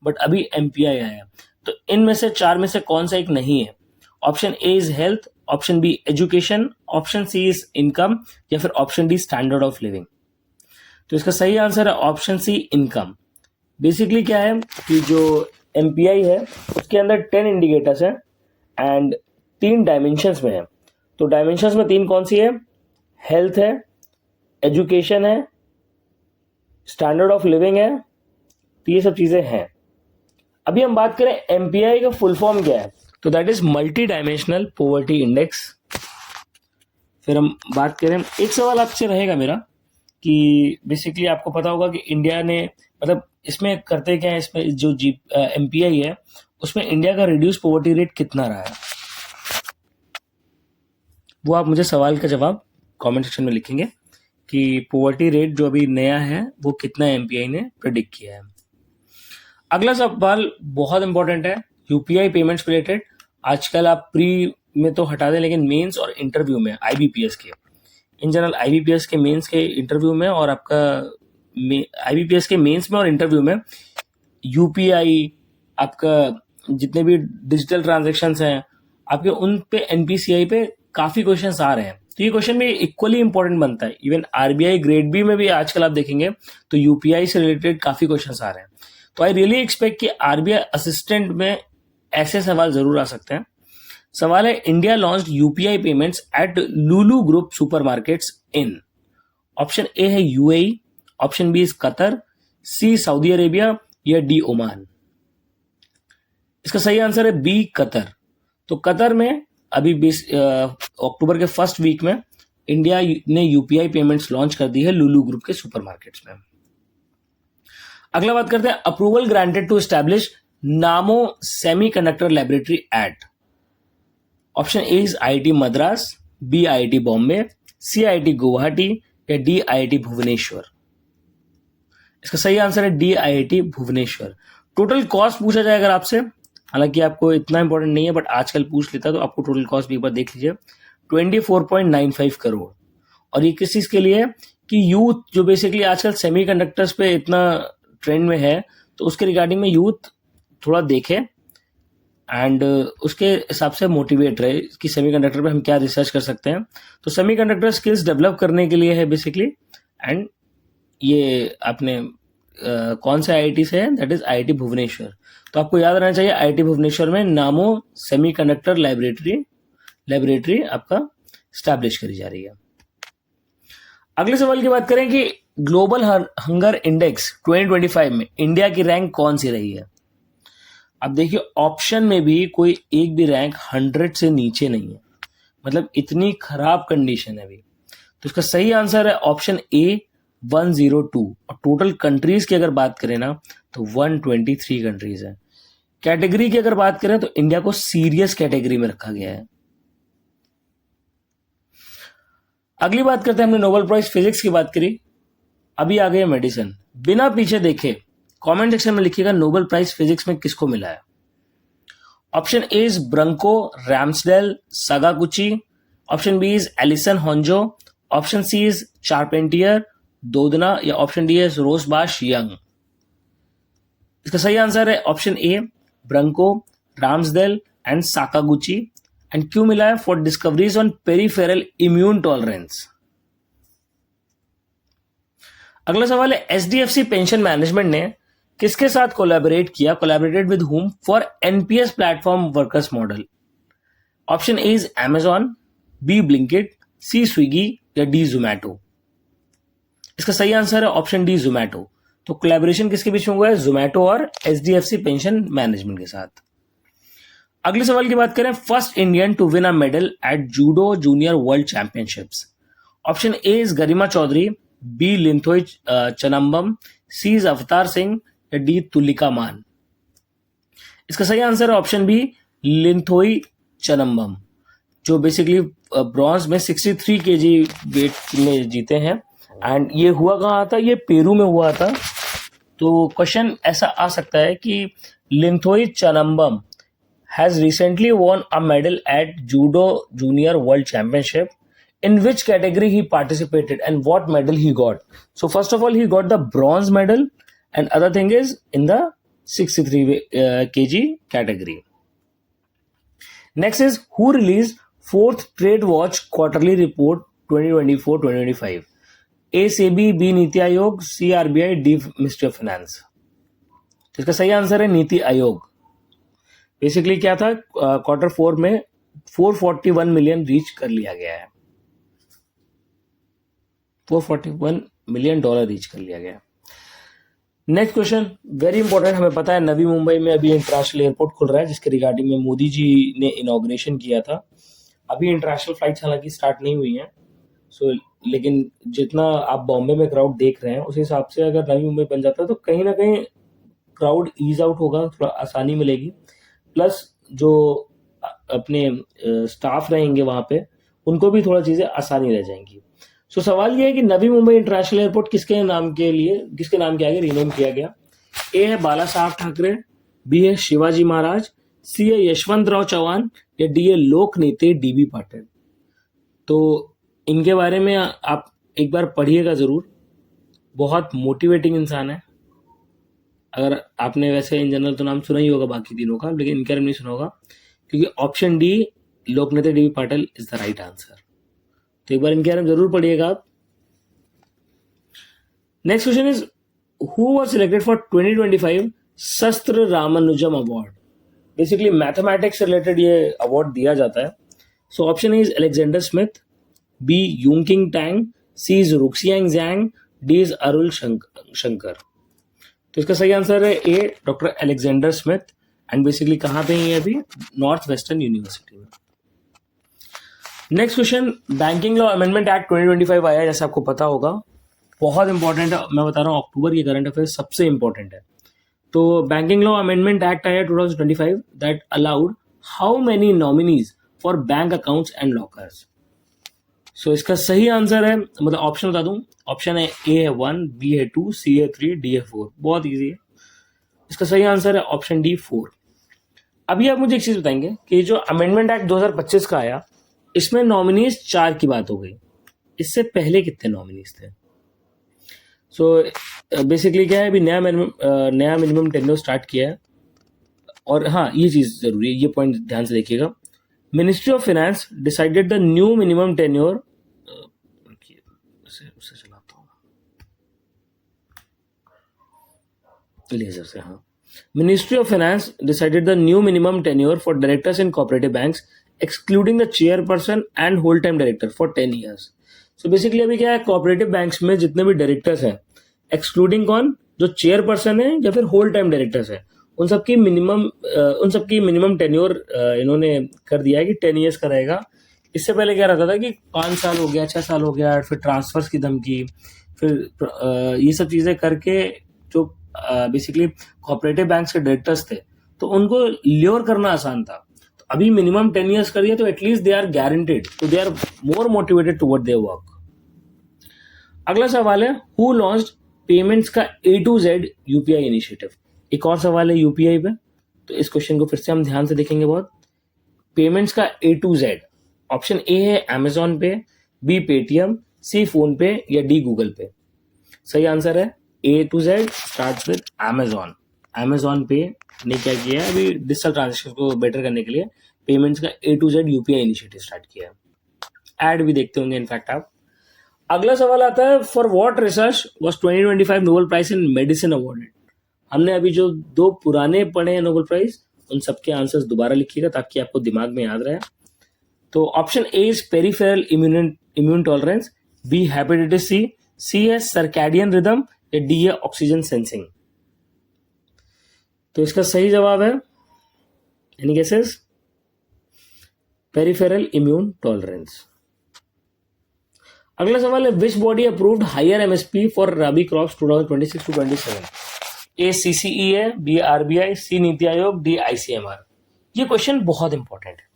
बट अभी एमपीआई आया है। तो इनमें से 4 में से कौन सा एक नहीं है? Option A is health, option B education, option C is income या फिर option D standard of living. तो इसका सही आंसर है ऑप्शन सी, इनकम। बेसिकली क्या है कि जो एमपीआई है उसके अंदर 10 इंडिकेटर्स हैं एंड 3 डायमेंशंस में है। तो डायमेंशंस में 3 कौन सी है? हेल्थ है, एजुकेशन है, स्टैंडर्ड ऑफ लिविंग है, तो ये सब चीजें हैं। अभी हम बात करें एमपीआई का फुल फॉर्म क्या है, तो that is multi dimensional poverty index. फिर हम बात करें, एक सवाल आपसे रहेगा मेरा कि बेसिकली आपको पता होगा कि इंडिया ने मतलब इसमें करते क्या है, इसमें जो एमपीआई है उसमें इंडिया का रिड्यूस पॉवर्टी रेट कितना रहा है, वो आप मुझे सवाल का जवाब कमेंट सेक्शन में लिखेंगे कि पॉवर्टी रेट जो अभी नया है वो कितना एमपीआई ने प्रेडिक्ट किया है। अगला सवाल बहुत इंपॉर्टेंट है, यूपीआई पेमेंट्स रिलेटेड। आजकल आप प्री में तो हटा दें, लेकिन मेंस और इंटरव्यू में आईबीपीएस के, इन जनरल आईबीपीएस के मेंस के इंटरव्यू में और आपका आईबीपीएस के मेंस में और इंटरव्यू में यूपीआई, आपका जितने भी डिजिटल ट्रांजैक्शंस हैं आपके, उन पे एनपीसीआई पे काफ़ी क्वेश्चंस आ रहे हैं। तो ये क्वेश्चन भी इक्वली इंपॉर्टेंट बनता है। इवन आरबीआई ग्रेड बी में भी आजकल आप देखेंगे तो यूपीआई से रिलेटेड काफ़ी क्वेश्चंस आ रहे हैं। तो आई रियली एक्सपेक्ट कि आरबीआई असिस्टेंट में ऐसे सवाल जरूर आ सकते हैं। सवाल है, India launched UPI payments at Lulu group supermarkets in, option A है UAE, option B is Qatar, C Saudi Arabia या डी ओमान। इसका सही आंसर है बी कतर। तो कतर में अभी 20 अक्टूबर के फर्स्ट वीक में इंडिया ने यूपीआई पेमेंट्स लॉन्च कर दी है लुलु ग्रुप के सुपरमार्केट्स में। अगला बात करते हैं, approval granted to establish NaMo semiconductor laboratory at, option A is IIT Madras, B IIT Bombay, C IIT Guwahati या डी आईआईटी भुवनेश्वर। इसका सही आंसर है D IIT Bhubaneswar. Total cost पूछा जाए अगर आपसे, हालांकि आपको इतना इंपॉर्टेंट नहीं है बट आजकल पूछ लेता तो आपको टोटल कॉस्ट भी एक बार देख लीजिए, 24.95 करोड़। और ये किस चीज के लिए है कि यूथ जो बेसिकली आजकल सेमीकंडक्टर्स पे इतना ट्रेंड में है, तो उसके रिगार्डिंग में यूथ थोड़ा देखे एंड उसके हिसाब से मोटिवेट रहे कि सेमीकंडक्टर पे हम क्या रिसर्च कर सकते हैं। तो सेमीकंडक्टर स्किल्स डेवलप करने के लिए है बेसिकली। एंड ये आपने कौन से आईआईटी से है, दैट इज आईआईटी भुवनेश्वर। तो आपको याद रहना चाहिए आईआईटी भुवनेश्वर में नामो सेमीकंडक्टर लैबोरेटरी आपका स्टैब्लिश करी जा रही है। अगले सवाल की बात करें कि ग्लोबल हंगर इंडेक्स 2025 में इंडिया की रैंक कौन सी रही है। अब देखिए, ऑप्शन में भी कोई एक भी रैंक 100 से नीचे नहीं है, मतलब इतनी खराब कंडीशन है अभी। तो इसका सही आंसर है ऑप्शन ए 102। और टोटल कंट्रीज की अगर बात करें ना तो 123 कंट्रीज है। कैटेगरी की अगर बात करें तो इंडिया को सीरियस कैटेगरी में रखा गया है। अगली बात करते हैं, हमने नोबेल प्राइज फिजिक्स की बात करी, अभी आ गई मेडिसिन। बिना पीछे देखे कमेंट सेक्शन में लिखिएगा नोबेल प्राइज फिजिक्स में किसको मिला है। Option A is Brunkow Ramsdell Sakaguchi, option B is Allison Honjo, option C is Charpentier Doudna या option D is Rosbash Young. इसका सही आंसर है option A Brunkow Ramsdell and Sakaguchi. And क्यों मिला है? For discoveries on peripheral immune tolerance. अगला सवाल है, एचडीएफसी पेंशन मैनेजमेंट ने किसके साथ कोलैबोरेट किया, collaborated with whom for NPS platform workers model. Option A is Amazon, B Blinkit, C Swiggy या डी जोमैटो। इसका सही आंसर है ऑप्शन डी जोमैटो। तो कोलैबोरेशन किसके बीच में हुआ है? जोमैटो और एचडीएफसी पेंशन मैनेजमेंट के साथ। अगले सवाल की बात करें, first Indian to win a medal at judo junior world championships. Option A is Garima Chaudhary, B Linthoi Chanambam, C is Avtar Singh या डी तुलिका मान। इसका सही आंसर है ऑप्शन बी लिंथोई चनम्बम, जो बेसिकली ब्रॉन्ज में 63 केजी वेट में जीते हैं। एंड ये हुआ कहाँ था? ये पेरू में हुआ था। तो क्वेश्चन ऐसा आ सकता है कि Linthoi चनम्बम has recently won a medal at Judo Junior World Championship. In which category he participated and what medal he got? So first of all, he got the bronze medal, and other thing is in the 63 kg category. Next is, who released fourth Trade Watch quarterly report 2024-2025? A SEBI, B NITI Aayog, C RBI, D Ministry of Finance. तो इसका सही answer है NITI Aayog. Basically क्या था, quarter 4 में 441 million reach कर लिया गया है, $441 मिलियन रीच कर लिया गया। नेक्स्ट क्वेश्चन वेरी इंपॉर्टेंट, हमें पता है नवी मुंबई में अभी इंटरनेशनल एयरपोर्ट खुल रहा है जिसके रिगार्डिंग में मोदी जी ने इनॉग्रेशन किया था। अभी इंटरनेशनल फ्लाइट्स हालांकि स्टार्ट नहीं हुई हैं, सो लेकिन जितना आप बॉम्बे में क्राउड देख रहे हैं उस हिसाब से अगर नवी मुंबई बन जाता है तो कहीं ना कहीं क्राउड ईज आउट होगा, थोड़ा आसानी मिलेगी। प्लस जो अपने स्टाफ रहेंगे वहाँ पे उनको भी थोड़ा चीज़ें आसानी रह जाएंगी। सो सवाल ये है कि नवी मुंबई इंटरनेशनल एयरपोर्ट किसके नाम के आगे रीनेम किया गया? ए है बाला साहब ठाकरे, बी है शिवाजी महाराज, सी है यशवंतराव चौहान, या डी है लोक नेते डीबी पाटिल। तो इनके बारे में आप एक बार पढ़िएगा ज़रूर, बहुत मोटिवेटिंग इंसान है। अगर आपने वैसे इन जनरल तो नाम सुना ही होगा बाकी तीनों का, लेकिन इनके बारे में नहीं सुना होगा, क्योंकि option D Lokneta DB Patil is the right answer. तो एक बार इनके बारे में जरूर पढ़िएगा आप। Next question is who was selected for 2025 SASTRA Ramanujan award? Basically mathematics से रिलेटेड ये अवार्ड दिया जाता है। So option is Alexander Smith, B Yunqing Tang, C is Ruixiang Zhang, D is Arul Shankar. तो इसका सही आंसर है A doctor Alexander Smith, and basically कहाँ पे है अभी? नॉर्थ वेस्टर्न यूनिवर्सिटी में। Next question, banking law amendment act 2025 आया, जैसे आपको पता होगा, बहुत इंपॉर्टेंट है। मैं बता रहा हूँ अक्टूबर की करंट अफेयर सबसे इंपॉर्टेंट है। तो बैंकिंग लॉ अमेंडमेंट एक्ट आया 2025 that allowed how many nominees for bank accounts and lockers? So इसका सही आंसर है, मतलब ऑप्शन बता दूं, ऑप्शन है ए है 1, बी है 2, सी है 3, डी है 4। बहुत इजी है। इसका सही आंसर है ऑप्शन डी 4। अभी आप मुझे एक चीज बताएंगे कि जो अमेंडमेंट एक्ट 2025 का आया, इसमें नॉमिनीज 4 की बात हो गई, इससे पहले कितने नॉमिनीज थे? सो बेसिकली क्या है, अभी नया मिनिमम टेन्योर स्टार्ट किया है। और हाँ, ये चीज जरूरी है, ये पॉइंट ध्यान से देखिएगा। Ministry of finance decided the new minimum tenure, उसे चलाता हूँ लेजर से। हाँ, ministry of finance decided the new minimum tenure for directors in cooperative banks excluding the chairperson and whole time director for 10 years. So basically अभी क्या है, cooperative banks में जितने भी डायरेक्टर्स हैं, एक्सक्लूडिंग कौन? जो चेयरपर्सन है या फिर होल टाइम डायरेक्टर्स है, उन सबकी मिनिमम टेन्योर इन्होंने कर दिया है कि 10 ईयर्स का रहेगा। इससे पहले क्या रहता था कि 5 साल हो गया, 6 साल हो गया, फिर ट्रांसफर्स की धमकी, फिर ये सब चीजें करके जो बेसिकली कोऑपरेटिव बैंक्स के डायरेक्टर्स थे, तो उनको ल्योर करना आसान था। तो अभी मिनिमम 10 ईयर्स कर दिया, तो एटलीस्ट दे आर गारंटेड, तो they are more motivated toward their work. अगला सवाल है, हु लॉन्च्ड पेमेंट्स का A to Z UPI initiative? एक और सवाल है यूपीआई पे, तो इस क्वेश्चन को फिर से हम ध्यान से देखेंगे बहुत। पेमेंट्स का A to Z, option A है अमेजॉन पे, बी पेटीएम, सी फोन पे, या डी गूगल पे। सही आंसर है A to Z starts with Amazon. Amazon पे ने क्या किया है, अभी डिजिटल ट्रांजेक्शन को बेटर करने के लिए पेमेंट्स का A to Z UPI initiative start किया है। एड भी देखते होंगे इनफैक्ट आप। अगला सवाल आता है, for what research was 2025 Nobel prize in medicine awarded? हमने अभी जो 2 पुराने पढ़े हैं नोबेल प्राइज, उन सबके आंसर्स दोबारा लिखिएगा ताकि आपको दिमाग में याद रहे। तो option A is peripheral immune tolerance, B hepatitis C है सर्कैडियन रिदम, या डी है ऑक्सीजन सेंसिंग। तो इसका सही जवाब है, any guesses? Peripheral immune tolerance. अगला सवाल है, which body approved higher MSP for rabi crops 2026 to 27? A CCE है, B RBI, C NITI Aayog, D ICMR. ये क्वेश्चन बहुत इंपॉर्टेंट है,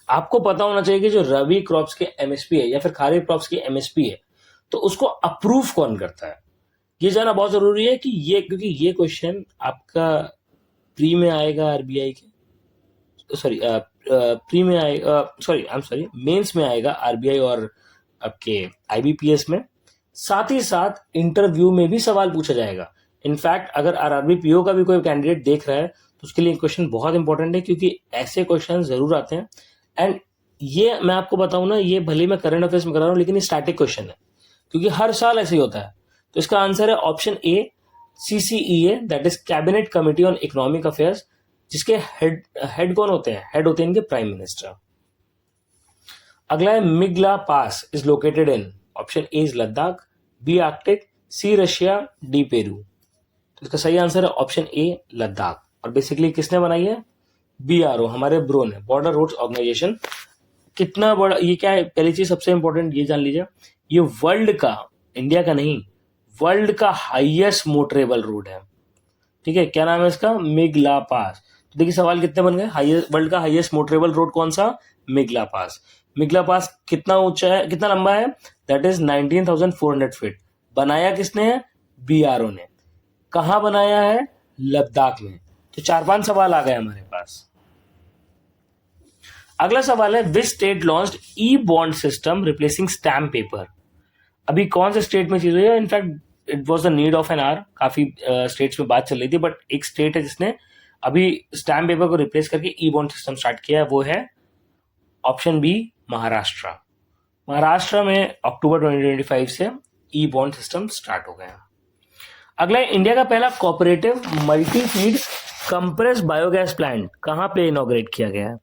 आपको पता होना चाहिए कि जो रबी क्रॉप्स के एमएसपी है या फिर खरीफ क्रॉप्स की एमएसपी है, तो उसको अप्रूव कौन करता है, ये जानना बहुत जरूरी है। क्योंकि ये क्वेश्चन आपका प्री में आएगा आरबीआई के, प्री में आएगा, मेंस में आएगा आरबीआई और आपके आईबीपीएस में, साथ ही साथ इंटरव्यू में भी सवाल पूछा जाएगा। इनफैक्ट अगर आरआरबी पीओ का भी कोई कैंडिडेट देख रहा है तो उसके लिए क्वेश्चन बहुत इंपॉर्टेंट है, क्योंकि ऐसे क्वेश्चन जरूर आते हैं। एंड ये मैं आपको बताऊं ना, ये भले मैं करंट अफेयर्स में कर रहा हूं, लेकिन ये स्टैटिक क्वेश्चन है, क्योंकि हर साल ऐसे ही होता है। तो इसका आंसर है option A CCEA, that is cabinet committee on economic affairs, जिसके हेड कौन होते हैं? हेड होते हैं इनके प्राइम मिनिस्टर। अगला है, Migla pass is located in, option A is Ladakh, B Arctic, C Russia, D Peru. तो इसका सही आंसर है ऑप्शन ए लद्दाख। और बेसिकली किसने बनाई है? बीआरओ, हमारे ब्रो ने, बॉर्डर रोड्स ऑर्गेनाइजेशन, कितना बड़ा, ये क्या है, पहली चीज सबसे इंपॉर्टेंट ये जान लीजिए, ये वर्ल्ड का, इंडिया का नहीं, वर्ल्ड का हाईएस्ट मोटरेबल रोड है। ठीक है, क्या नाम है इसका? मिगला पास। तो देखिए सवाल कितने बन गए, हाईएस्ट, वर्ल्ड का हाईएस्ट मोटरेबल रोड कौन सा? मिगला पास। मिगला पास कितना ऊंचा है, कितना लंबा है? That is 19,400 feet. बनाया किसने है? बीआरओ ने। कहाँ बनाया है? लद्दाख में। तो 4-5 सवाल आ गए हमारे पास। अगला सवाल है, which state launched E bond system replacing stamp paper? अभी कौन से स्टेट में चीज हुई है? In fact it was the need of an hour, काफी स्टेट्स में बात चल रही थी, बट एक स्टेट है जिसने अभी स्टैम्प पेपर को रिप्लेस करके ई बॉन्ड सिस्टम स्टार्ट किया है, वो है ऑप्शन बी, महाराष्ट्र। महाराष्ट्र में अक्टूबर 2025 से ई बॉन्ड सिस्टम स्टार्ट हो गया। अगला है, इंडिया का पहला cooperative multi feed compress biogas plant कहां पे इनॉग्रेट किया गया है?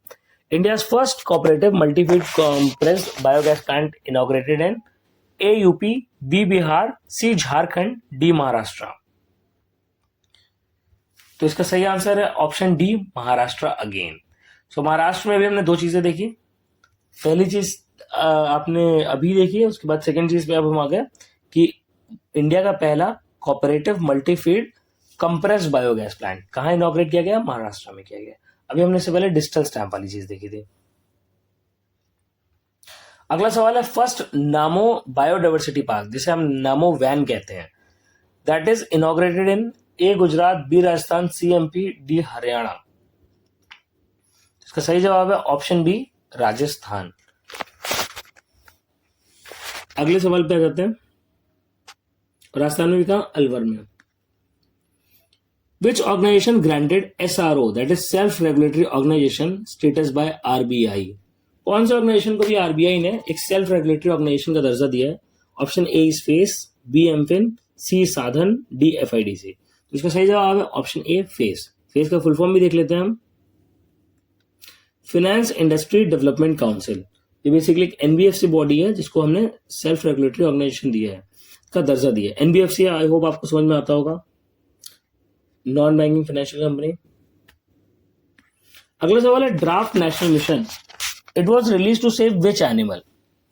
India's first cooperative multi feed compress biogas plant inaugurated in A UP, B Bihar, C Jharkhand, D Maharashtra. तो इसका सही आंसर है option D, Maharashtra again. So Maharashtra में भी हमने दो चीजें देखी। पहली चीज आपने अभी देखी है, उसके बाद सेकंड चीज पे अब हम आ गए कि इंडिया का पहला कोऑपरेटिव मल्टीफीड कंप्रेस बायोगैस प्लांट कहां इनॉग्रेट किया गया? महाराष्ट्र में किया गया। अभी हमने इससे पहले डिजिटल स्टैंप वाली चीज देखी थी। अगला सवाल है, फर्स्ट नामो बायोडाइवर्सिटी पार्क, जिसे हम नामो वैन कहते हैं, that is inaugurated in A Gujarat, B Rajasthan, C MP, D Haryana. इसका सही जवाब है ऑप्शन बी, राजस्थान। अगले सवाल पे आ जाते हैं, राजस्थान में भी कहा, अलवर में। Which organization granted SRO, that is self regulatory organization status by RBI? कौन से ऑर्गेनाइजेशन को भी आरबीआई ने एक सेल्फ रेगुलेटरी ऑर्गेनाइजेशन का दर्जा दिया है? Option A is FACE, B MFIN, C Sadhan, D FIDC. तो इसका सही जवाब है ऑप्शन ए, फेस। फेस का फुल फॉर्म भी देख लेते हैं हम, फाइनेंस इंडस्ट्री डेवलपमेंट काउंसिल। ये बेसिकली एक एनबीएफसी बॉडी है जिसको हमने सेल्फ रेगुलेटरी ऑर्गेनाइजेशन दिया है, का दर्जा दिया है। एनबीएफसी आई होप आपको समझ में आता होगा, नॉन बैंकिंग फाइनेंशियल कंपनी। अगला सवाल है, draft national mission, it was release to save which animal?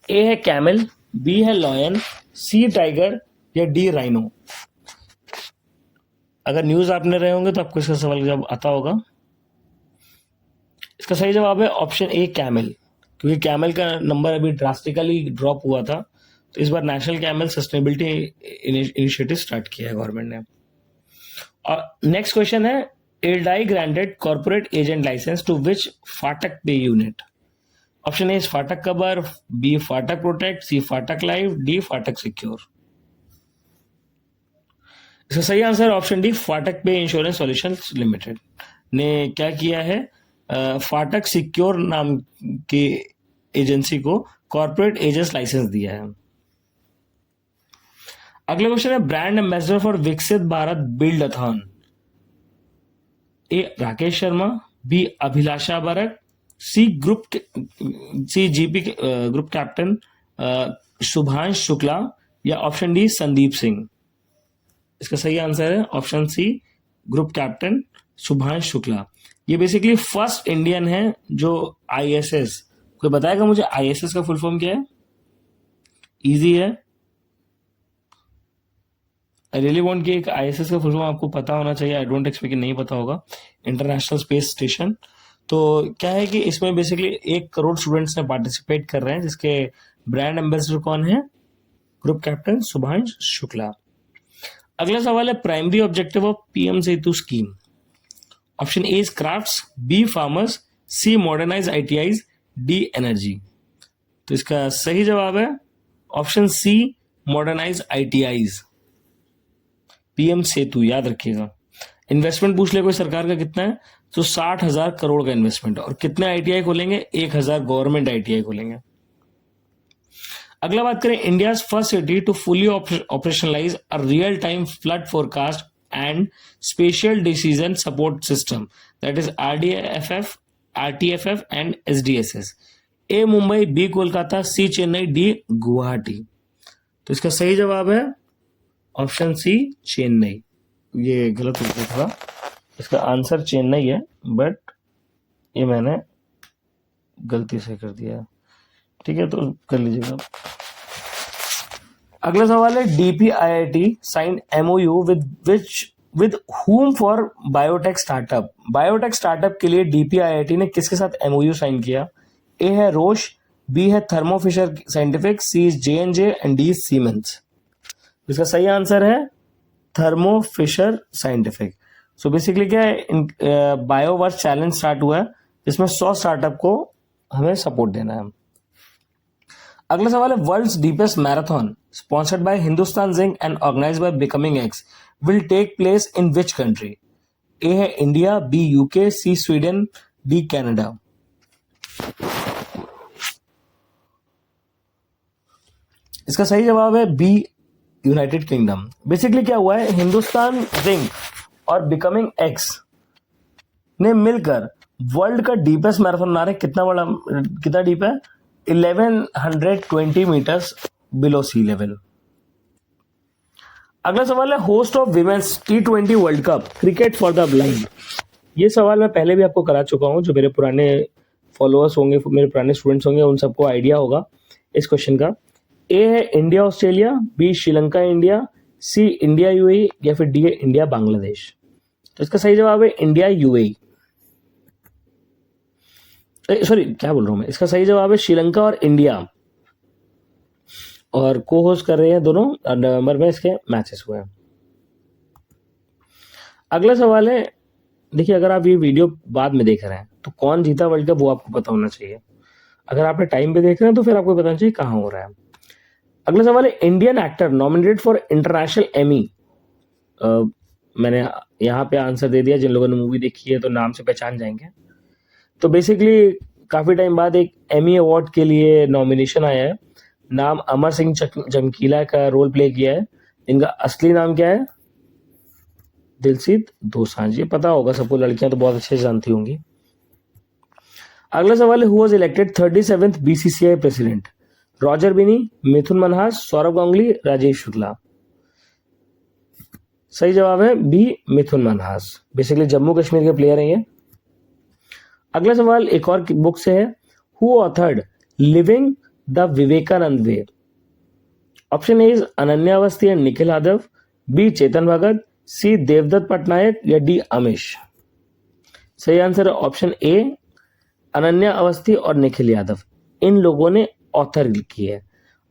A है कैमल, बी है लॉयन, सी टाइगर, या डी राइनो। अगर न्यूज आपने रहे होंगे तो आपको इसका सवाल जब आता होगा। इसका सही जवाब है ऑप्शन ए, कैमल, क्योंकि कैमल का नंबर अभी ड्रास्टिकली ड्रॉप हुआ था, तो इस बार national camel sustainability initiative start किया है गवर्नमेंट ने। और नेक्स्ट क्वेश्चन है, IRDAI granted corporate agent license to which Fatak pay unit? Option A Fatak cover, B Fatak protect, C Fatak live, D फाटक सिक्योर। इसका सही आंसर ऑप्शन डी, फाटक पे इंश्योरेंस सॉल्यूशंस लिमिटेड ने क्या किया है, फाटक सिक्योर नाम की एजेंसी को कॉर्पोरेट एजेंट लाइसेंस दिया है। अगला क्वेश्चन है, brand ambassador for Viksit Bharat buildathon? A Rakesh Sharma, B Abhilasha Barak, C GP group captain Shubhanshu Shukla, या ऑप्शन डी संदीप सिंह। इसका सही आंसर है option C, group captain Shubhanshu Shukla. ये बेसिकली फर्स्ट इंडियन है जो आईएसएस, कोई बताएगा मुझे आईएसएस का फुल फॉर्म क्या है? इजी है, आई रियली वांट कि एक आईएसएस का फुल फॉर्म आपको पता होना चाहिए। आई डोंट एक्सपेक्ट कि नहीं पता होगा। International space station. तो क्या है कि इसमें बेसिकली 1 करोड़ स्टूडेंट्स ने पार्टिसिपेट कर रहे हैं, जिसके ब्रांड एम्बेसडर कौन है? Group captain Shubhanshu Shukla. अगला सवाल है, primary objective of PM Setu scheme? Option A is crafts, B farmers, C modernise ITIs, D energy. तो इसका सही जवाब है option C, modernise ITIs. PM Setu याद रखिएगा। इन्वेस्टमेंट पूछ ले कोई सरकार का कितना है, तो 60,000 करोड़ का इन्वेस्टमेंट, और कितने आईटीआई खोलेंगे? 1,000 गवर्नमेंट आईटीआई खोलेंगे। अगला बात करें, India first city to fully operationalise a real time flood forecast and special decision support system, that is RTFF and SDSS. A Mumbai, B Kolkata, C Chennai, D Guwahati. तो इसका सही जवाब है ऑप्शन सी, चेन्नई। ये गलत हो गया था, इसका आंसर चेन्नई है, बट ये मैंने गलती से कर दिया। ठीक है, तो कर लीजिएगा। अगला सवाल है DPIIT sign MOU with whom for biotech startup. Biotech startup के लिए DPIIT ने किसके साथ MOU साइन किया? ए है रोश, बी है Thermo Fisher Scientific, C is J&J and D Siemens. इसका सही आंसर है Thermo Fisher Scientific. So basically क्या है, बायोवर्स चैलेंज स्टार्ट हुआ है जिसमें 100 स्टार्टअप को हमें सपोर्ट देना है। अगला सवाल है world's deepest marathon sponsored by Hindustan zinc and organised by becoming X will take place in which country? A है India, B UK, C Sweden, D Canada. इसका सही जवाब है बी यूनाइटेड किंगडम। बेसिकली क्या हुआ है, हिंदुस्तान जिंक और बिकमिंग एक्स ने मिलकर वर्ल्ड का डीपेस्ट मैराथन बना रहे। कितना डीप है? 1120 मीटर्स बिलो सी लेवल। अगला सवाल है host of women's T20 world cup cricket for the blind. ये सवाल मैं पहले भी आपको करा चुका हूं। जो मेरे पुराने फॉलोअर्स होंगे, मेरे पुराने स्टूडेंट्स होंगे, उन सबको आइडिया होगा इस क्वेश्चन का। ए है India Australia, B Sri Lanka India, C India UAE या फिर डी है इंडिया बांग्लादेश। तो इसका सही जवाब है इंडिया यूएई। सॉरी, क्या बोल रहा हूं मैं, इसका सही जवाब है श्रीलंका और इंडिया, और को होस्ट कर रहे हैं दोनों नवंबर में इसके मैचेस हुए हैं। अगला सवाल है, देखिए अगर आप ये वीडियो बाद में देख रहे हैं तो कौन जीता वर्ल्ड कप वो आपको पता होना चाहिए। अगर आपने टाइम पे देख रहे हैं तो फिर आपको पता चाहिए कहाँ हो रहा है। अगला सवाल है Indian actor nominated for international Amy. मैंने यहाँ पे आंसर दे दिया, जिन लोगों ने मूवी देखी है तो नाम से पहचान जाएंगे। तो बेसिकली काफी टाइम बाद एक एमी अवार्ड के लिए नॉमिनेशन आया है। नाम अमर सिंह चमकीला का रोल प्ले किया है। इनका असली नाम क्या है? दिलजीत दोसांझ। ये पता होगा सबको, लड़कियां तो बहुत अच्छे से जानती होंगी। अगला सवाल है who was elected 37th BCCI president? Roger बिनी, मिथुन मनहास, सौरभ गांगुली, राजेश शुक्ला। सही जवाब है बी मिथुन मनहास। बेसिकली जम्मू कश्मीर के प्लेयर हैं ये। अगला सवाल एक और बुक से है, who authored living the Vivekananda way? Option A is Ananya Awasthi and Nikhil Yadav, B Chetan Bhagat, C Devdutt Pattanaik या डी अमीश। सही आंसर है ऑप्शन ए अनन्या अवस्थी और निखिल यादव। इन लोगों ने ऑथर की है।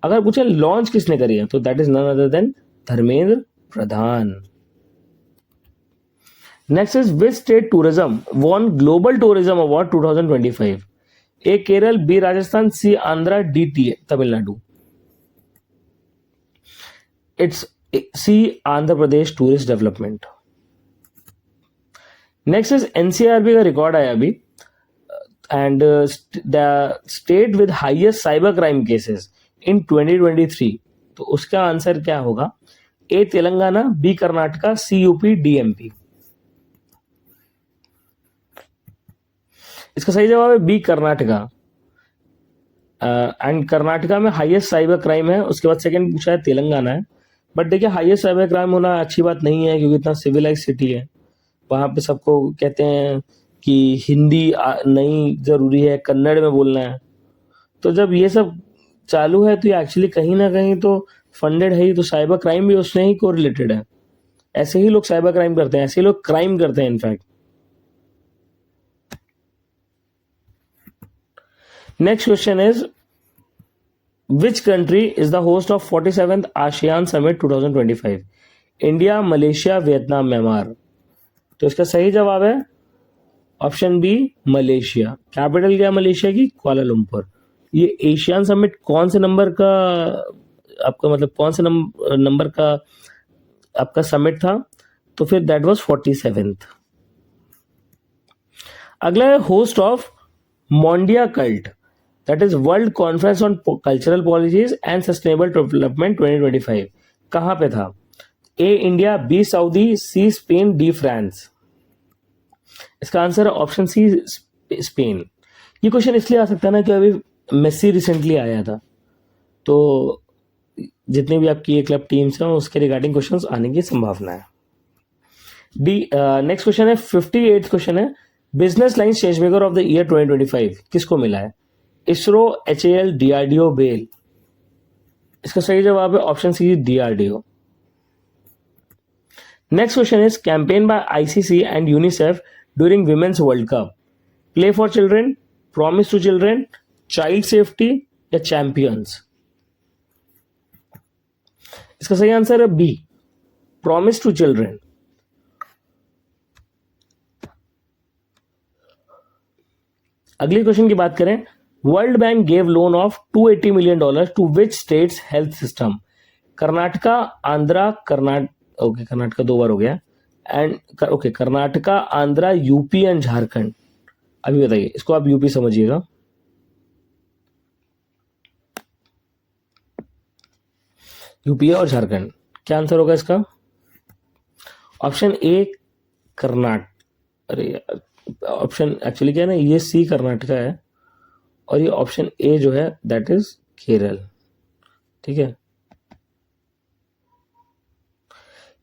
अगर पूछे लॉन्च किसने करी है तो that is none other than Dharmendra Pradhan. Next is which state tourism won global tourism award 2025? A Kerala, B Rajasthan, C Andhra, D Tamil Nadu. It's C Andhra Pradesh tourist development. Next is NCRB का रिकॉर्ड आया अभी, and the state with highest cyber crime cases in 2023। तो उसका answer क्या होगा? A Telangana, B Karnataka, C UP, D MP. इसका सही जवाब है बी कर्नाटका। एंड कर्नाटका में हाईएस्ट साइबर क्राइम है। उसके बाद सेकंड पूछा है तेलंगाना है। बट देखिए हाईएस्ट साइबर क्राइम होना अच्छी बात नहीं है, क्योंकि इतना सिविलाइज सिटी है। वहां पे सबको कहते हैं कि हिंदी नहीं जरूरी है, कन्नड़ में बोलना है। तो जब ये सब चालू है तो ये एक्चुअली कहीं ना कहीं तो फंडेड है ही, तो साइबर क्राइम भी उसमें ही कोरिलेटेड है। ऐसे ही लोग साइबर क्राइम करते हैं, ऐसे ही लोग क्राइम करते हैं in fact. Next question is which country is the host of 47th ASEAN summit 2025? India, Malaysia, Vietnam, Myanmar. तो इसका सही जवाब है ऑप्शन बी मलेशिया। कैपिटल क्या है मलेशिया की? कुआलालंपुर। ये एशियन समिट कौन से नंबर का आपका, मतलब कौन से नंबर का आपका समिट था? तो फिर दैट वाज 47th। अगला है host of Mondiacult, that is world conference on cultural policies and sustainable development 2025। कहां पे था? A India, B Saudi, C Spain, D France. इसका आंसर है ऑप्शन सी स्पेन। ये क्वेश्चन इसलिए आ सकता है ना कि अभी मेसी रिसेंटली आया था, तो जितनी भी आपकी ये क्लब टीम्स हैं उसके रिगार्डिंग क्वेश्चंस आने की संभावना है। नेक्स्ट क्वेश्चन है 58th क्वेश्चन है business line change maker of the year 2025 किसको मिला है? ISRO, HAL, DRDO, BEL. इसका सही जवाब है option C, DRDO। Next question is campaign by ICC and UNICEF during women's world cup, play for children, promise to children, child safety या champions. इसका सही आंसर है बी, प्रॉमिस टू चिल्ड्रन। अगली question की बात करें, world bank gave loan of $280 million to which states health system, Karnataka, Andhra, Karnataka दो बार हो गया, and Karnataka, Andhra, UP and Jharkhand. अभी बताइए, इसको आप यूपी समझिएगा। यूपी और झारखंड, क्या आंसर होगा इसका? ऑप्शन ए कर्नाटक, अरे ऑप्शन एक्चुअली क्या है ना, ये सी कर्नाटका है और ये ऑप्शन ए जो है दैट इज केरल। ठीक है,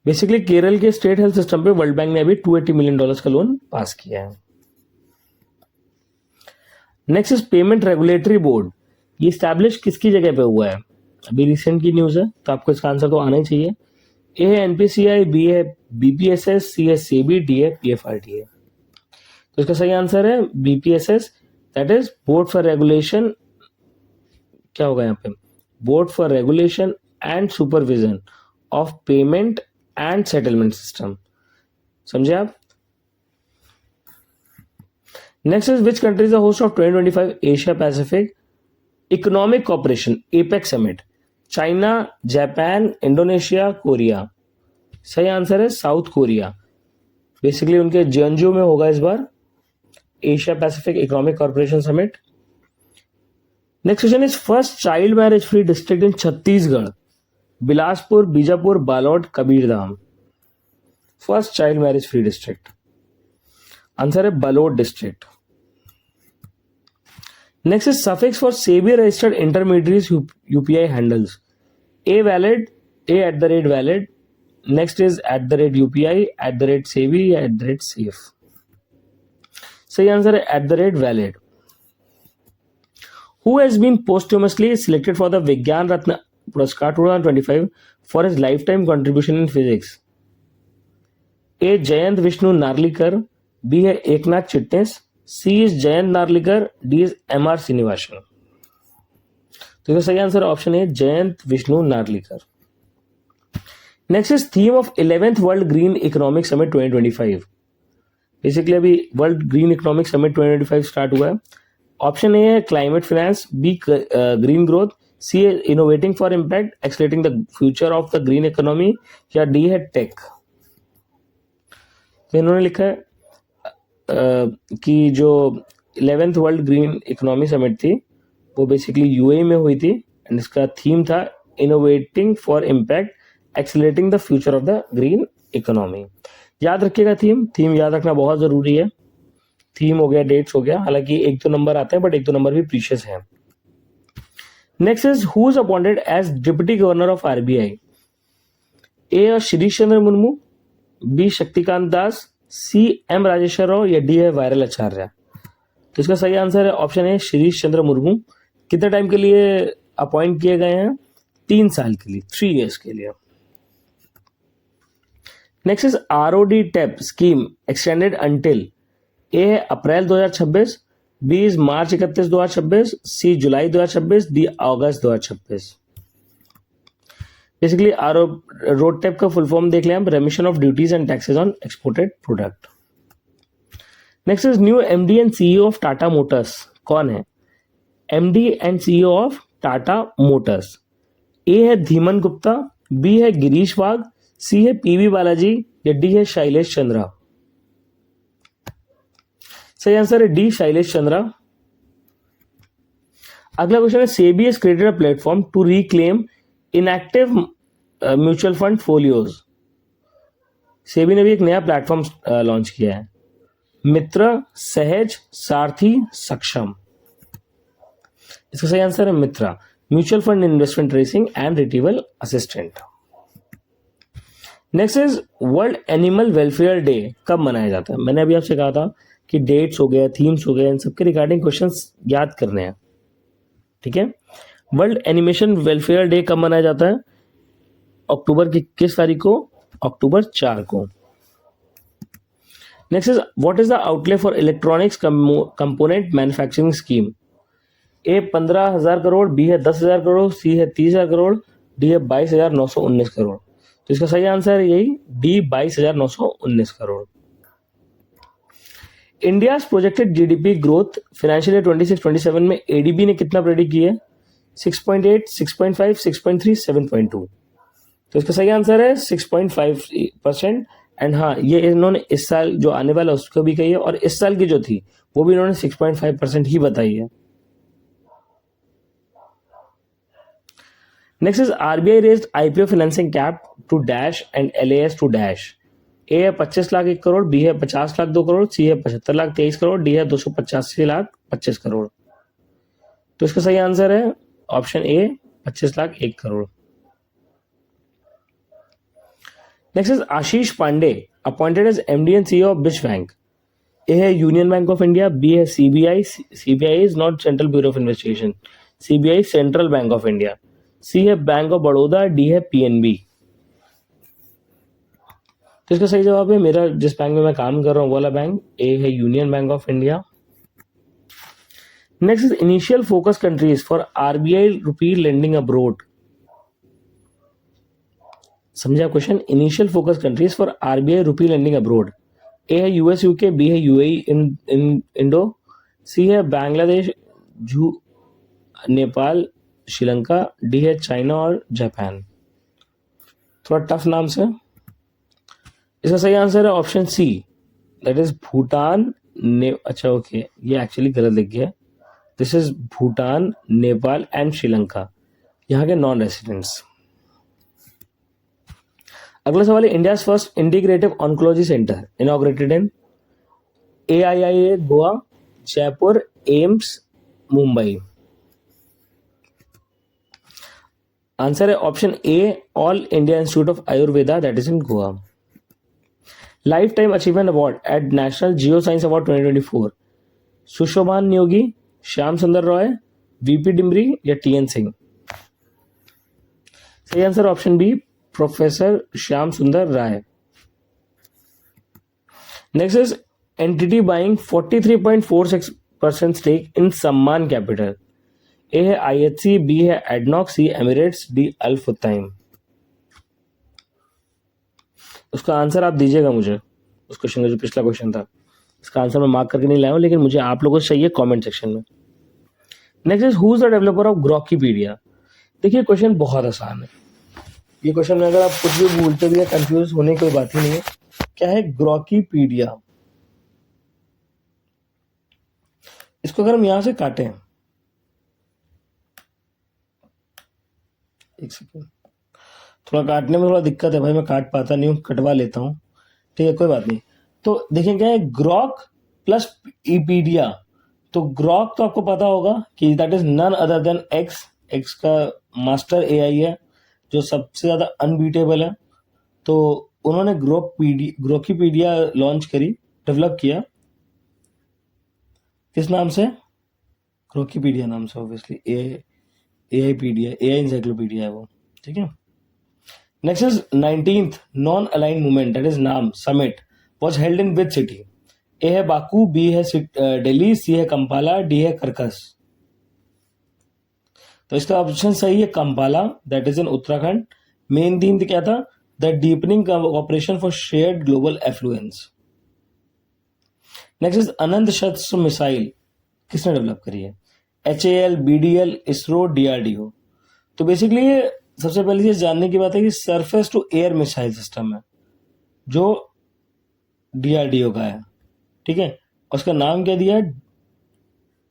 बेसिकली केरल के स्टेट हेल्थ सिस्टम पे वर्ल्ड बैंक ने अभी $280 million का लोन पास किया है। Next is payment regulatory board, ये स्टैब्लिश किसकी जगह पे हुआ है? अभी रिसेंट की न्यूज है, तो आपको इसका आंसर तो आना ही चाहिए। ए है NPCI, बी है BPSS, सी है SEBI, डी है PFRDA। तो इसका सही आंसर है BPSS, that is board for regulation, क्या होगा यहाँ पे, board for regulation and supervision of payment and settlement system. समझे आप? Next is which country is the host of 2025 Asia Pacific economic corporation APEC summit, China, Japan, Indonesia, Korea. सही answer है South Korea. Basically उनके Gyeongju में होगा इस बार Asia Pacific economic corporation summit. Next question is first child marriage free district in Chhattisgarh, Bilaspur, Bijapur, Balod, Kabirdham. First child marriage free district, answer है Balod district. Next is suffix for SEBI registered intermediate UPI handles, A valid, A @valid, next is @UPI, @SEBI, @safe। सही answer है @valid। Who has been posthumously selected for the विज्ञान रत्न पुरस्कार 2025 for his lifetime contribution in physics? A Jayant Vishnu Narlikar, B है Eknath Chitnis, C is Jayant Narlikar, D is MR Srinivasan. तो सही answer option है Jayant Vishnu Narlikar. Next is theme of 11th world green economic summit 2025। Basically अभी world green economic summit 2025 start हुआ है। Option A है climate finance, B green growth, C है innovating for impact accelerating the future of the green economy, या D है tech. तो इन्होंने लिखा है कि जो 11th world green economy summit थी वो बेसिकली UAE में हुई थी एंड इसका थीम था innovating for impact accelerating the future of the green economy. याद रखिएगा, थीम याद रखना बहुत जरूरी है। थीम हो गया, डेट्स हो गया, हालांकि 1-2 नंबर आते हैं बट 1-2 नंबर भी प्रीशियस है। Next is who is appointed as deputy governor of RBI? A Shirish Chandra Murmu, B Shaktikanta Das, C M Rajeshwar Rao, या डी है वायरल आचार्य। तो इसका सही आंसर है ऑप्शन है शिरीष चंद्र मुर्मू। कितने टाइम के लिए अपॉइंट किए गए हैं? 3 साल के लिए, 3 years के लिए। Next is ROD TEP scheme extended until, A है अप्रैल 2026, बी इज मार्च 31 2026, C July 2026, D August 2026। Basically RoDTEP का फुल फॉर्म देख लें हम, remission of duties and taxes on exported product. Next is new MD and CEO of Tata motors कौन है? MD and CEO of Tata motors, A है Dhiman Gupta, B है गिरीश वाघ, सी है PV Balaji, या डी है शैलेश चंद्रा। सही आंसर है डी शैलेश चंद्रा। अगला क्वेश्चन है SEBI has created a platform to reclaim inactive mutual fund folios. SEBI ने भी एक नया प्लेटफॉर्म लॉन्च किया है, मित्र, सहज, सारथी, सक्षम। इसका सही आंसर है MITRA, mutual fund investment tracing and retrieval assistant. Next is world animal welfare day कब मनाया जाता है? मैंने अभी आपसे कहा था कि डेट्स हो गए, थीम्स हो गए, इन सबके रिगार्डिंग क्वेश्चंस याद करने हैं। ठीक है। वर्ल्ड एनिमेशन वेलफेयर डे कब मनाया जाता है? अक्टूबर की किस तारीख को? अक्टूबर 4 को। Next is what is the outlay for electronics component manufacturing scheme? A 15,000 crore, B है 10,000 करोड़, सी है 30,000 करोड़, डी है 22,919 करोड़। तो इसका सही आंसर है यही D, 22,919 crore. India projected GDP growth financial year 26-27 में एडीबी ने कितना प्रेडिक्ट किया है? 6.8, 6.5, 6.3, 7.2। तो इसका सही आंसर है 6.5%। एंड हाँ, ये इन्होंने इस साल जो आने वाला उसको भी कही है, और इस साल की जो थी वो भी इन्होंने 6.5% ही बताई है। Next is RBI raised IPO financing cap to dash and LAS to dash. A है 25 लाख 1 करोड़, बी है 50 लाख 2 करोड़, सी है 75 लाख 23 करोड़, डी है 285 लाख 25 करोड़। तो इसका सही आंसर है option A, 25 lakh 1 crore. Next is Ashish Pandey appointed as MD and CEO of which bank? A है union bank of India, B है CBI, CBI is not central bureau of investigation, CBI central bank of India, C है bank of Baroda, D है PNB. तो इसका सही जवाब है मेरा जिस बैंक में मैं काम कर रहा हूँ वाला बैंक, ए है union bank of India. Next is initial focus countries for RBI rupee lending abroad. समझा question? Initial focus countries for RBI rupee lending abroad. ए है यूएस यूके, बी है यूएई इंडो, सी है बांग्लादेश, नेपाल, श्रीलंका, डी है China और Japan. थोड़ा tough नाम से। इसका सही आंसर है option C, that is Bhutan अच्छा ओके, ये एक्चुअली गलत लिख गया। This is Bhutan, Nepal and Sri Lanka, यहाँ के नॉन रेसिडेंट्स। अगला सवाल है India first integrative oncology centre inaugurated in? AIIA Goa, Jaipur, AIIMS, Mumbai. Answer है option A, all India institute of Ayurveda, that is in Goa. Life time achievement award at national geo science award 2024, Sushobhan Neogi, Shyam Sundar Roy, VP Dimri या TN Singh? सही answer option B, professor Shyam Sundar Rai. Next is entity buying 43.46% stake in सम्मान capital. ए है IHC, B है ADNOC, सी Emirates, D अल्फ time. उसका answer आप दीजिएगा मुझे, उस क्वेश्चन का जो पिछला क्वेश्चन था इसका आंसर मैं मार्क करके नहीं लाया हूं, लेकिन मुझे आप लोगों से चाहिए कमेंट सेक्शन में। Next is who is the developer of Grokipedia. देखिए क्वेश्चन बहुत आसान है, ये क्वेश्चन में अगर आप कुछ भी भूलते भी है कंफ्यूज होने की कोई बात ही नहीं है। क्या है ग्रोकीपीडिया? इसको अगर हम यहां से काटें, एक सेकेंड, थोड़ा काटने में थोड़ा दिक्कत है भाई, मैं काट पाता नहीं हूँ, कटवा लेता हूँ, ठीक है कोई बात नहीं। तो देखिए क्या है ग्रॉक प्लस ईपीडिया। तो ग्रॉक तो आपको पता होगा कि that is none other than X का मास्टर एआई है जो सबसे ज्यादा अनबीटेबल है। तो उन्होंने ग्रोकीपीडिया लॉन्च करी, डेवलप किया, किस नाम से? ग्रोकीपीडिया नाम से, ऑब्वियसली एआईपीडिया, एआई इंसाइक्लोपीडिया है वो, ठीक है। Next is 19th non-aligned movement, that is NAM summit, was held in which city? A है बाकू, B है दिल्ली, C है कंपाला, D है करकस। तो इसका ऑप्शन सही है Kampala, that is in Uttarakhand. Main theme क्या था? The deepening operation for shared global affluence. Next is Anant Shastra missile किसने डेवलप करी है? HAL, BDL, ISRO, DRDO। तो बेसिकली सबसे पहले चीज जानने की बात है कि surface to air missile system है जो डीआरडीओ का है, ठीक है। उसका नाम क्या दिया है?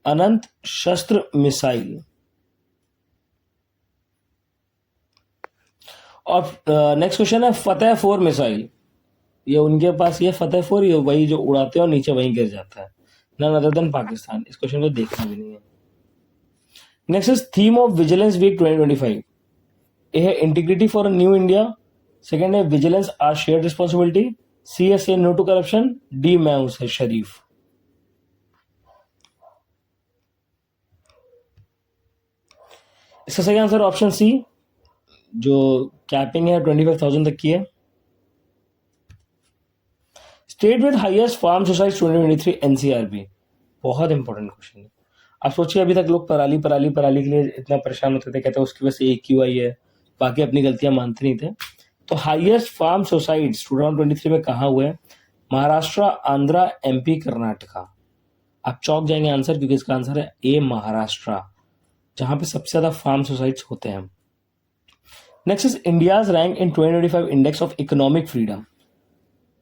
अनंत शस्त्र मिसाइल। और नेक्स्ट क्वेश्चन है फतेह 4 मिसाइल। ये उनके पास ये फतेह 4, ये वही जो उड़ाते हैं और नीचे वहीं गिर जाता है, नन अदर देन पाकिस्तान। इस क्वेश्चन को देखना भी नहीं है। Next is theme of vigilance week 2025। A है integrity for new India, second है vigilance are shared responsibility, C है say no to corruption, D मैं हूं से शरीफ। इसका सही आंसर ऑप्शन सी, जो कैपिंग है 25,000 तक की है। State with highest farm society 2023 NCRB, बहुत इंपॉर्टेंट क्वेश्चन है। आप सोचिए, अभी तक लोग पराली पराली पराली के लिए इतना परेशान होते थे, कहते हैं उसकी वजह से AQI है, बाकी अपनी गलतियां मानते नहीं थे। तो हाईएस्ट फार्म सोसाइटीज 2023 में कहाँ हुए? महाराष्ट्र, आंध्रा, MP, कर्नाटका। आप चौक जाएंगे आंसर, क्योंकि इसका आंसर है ए, महाराष्ट्र, जहां पे सबसे ज्यादा फार्म सोसाइटीज होते हैं। Next is India's rank in 2025 index of economic freedom.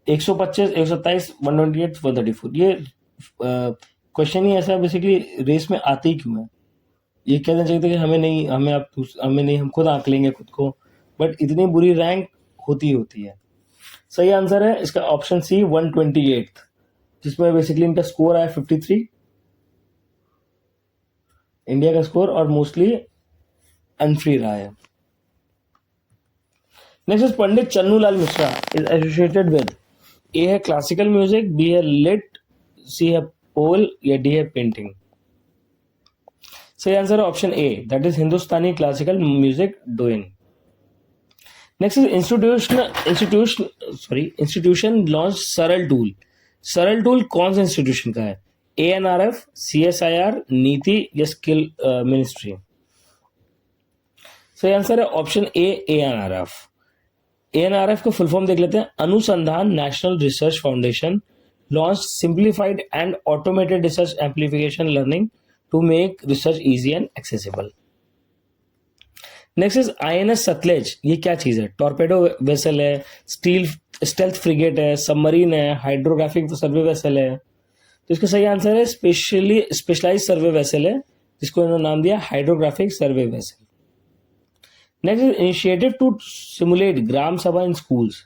125, 127, 128, 134। ये क्वेश्चन ही ऐसा बेसिकली रेस में आते ही क्यों है? ये कहना चाहिए था कि हमें नहीं, हम खुद आंक लेंगे खुद को, बट इतनी बुरी रैंक होती है। सही आंसर है इसका ऑप्शन सी, 128, जिसमें बेसिकली इनका स्कोर आया 53, इंडिया का स्कोर, और मोस्टली अनफ्री रहा है। Next is Pandit Channulal Mishra is associated with, A है क्लासिकल म्यूजिक, बी है लिट, सी है पोल, या डी है पेंटिंग। सही आंसर है option A, that is Hindustani classical music doyen. Next is institution launch Saral tool. Saral tool कौन सा इंस्टीट्यूशन का है? ANRF, CSIR, नीति, या स्किल मिनिस्ट्री? सही आंसर है ऑप्शन ए, ANRF। ANRF को फुल फॉर्म देख लेते हैं। अनुसंधान national research foundation launch simplified and automated research amplification learning to make research easy and accessible. Next is INS Sutlej, ये क्या चीज है? टॉर्पेडो वेसल है, स्टेल्थ फ्रिगेट है, सबमरीन है, हाइड्रोग्राफिक सर्वे वेसल है। तो इसका सही आंसर है स्पेशलाइज सर्वे वेसल है, जिसको इन्होंने नाम दिया hydrographic survey vessel. Next is initiative to simulate gram sabha in schools.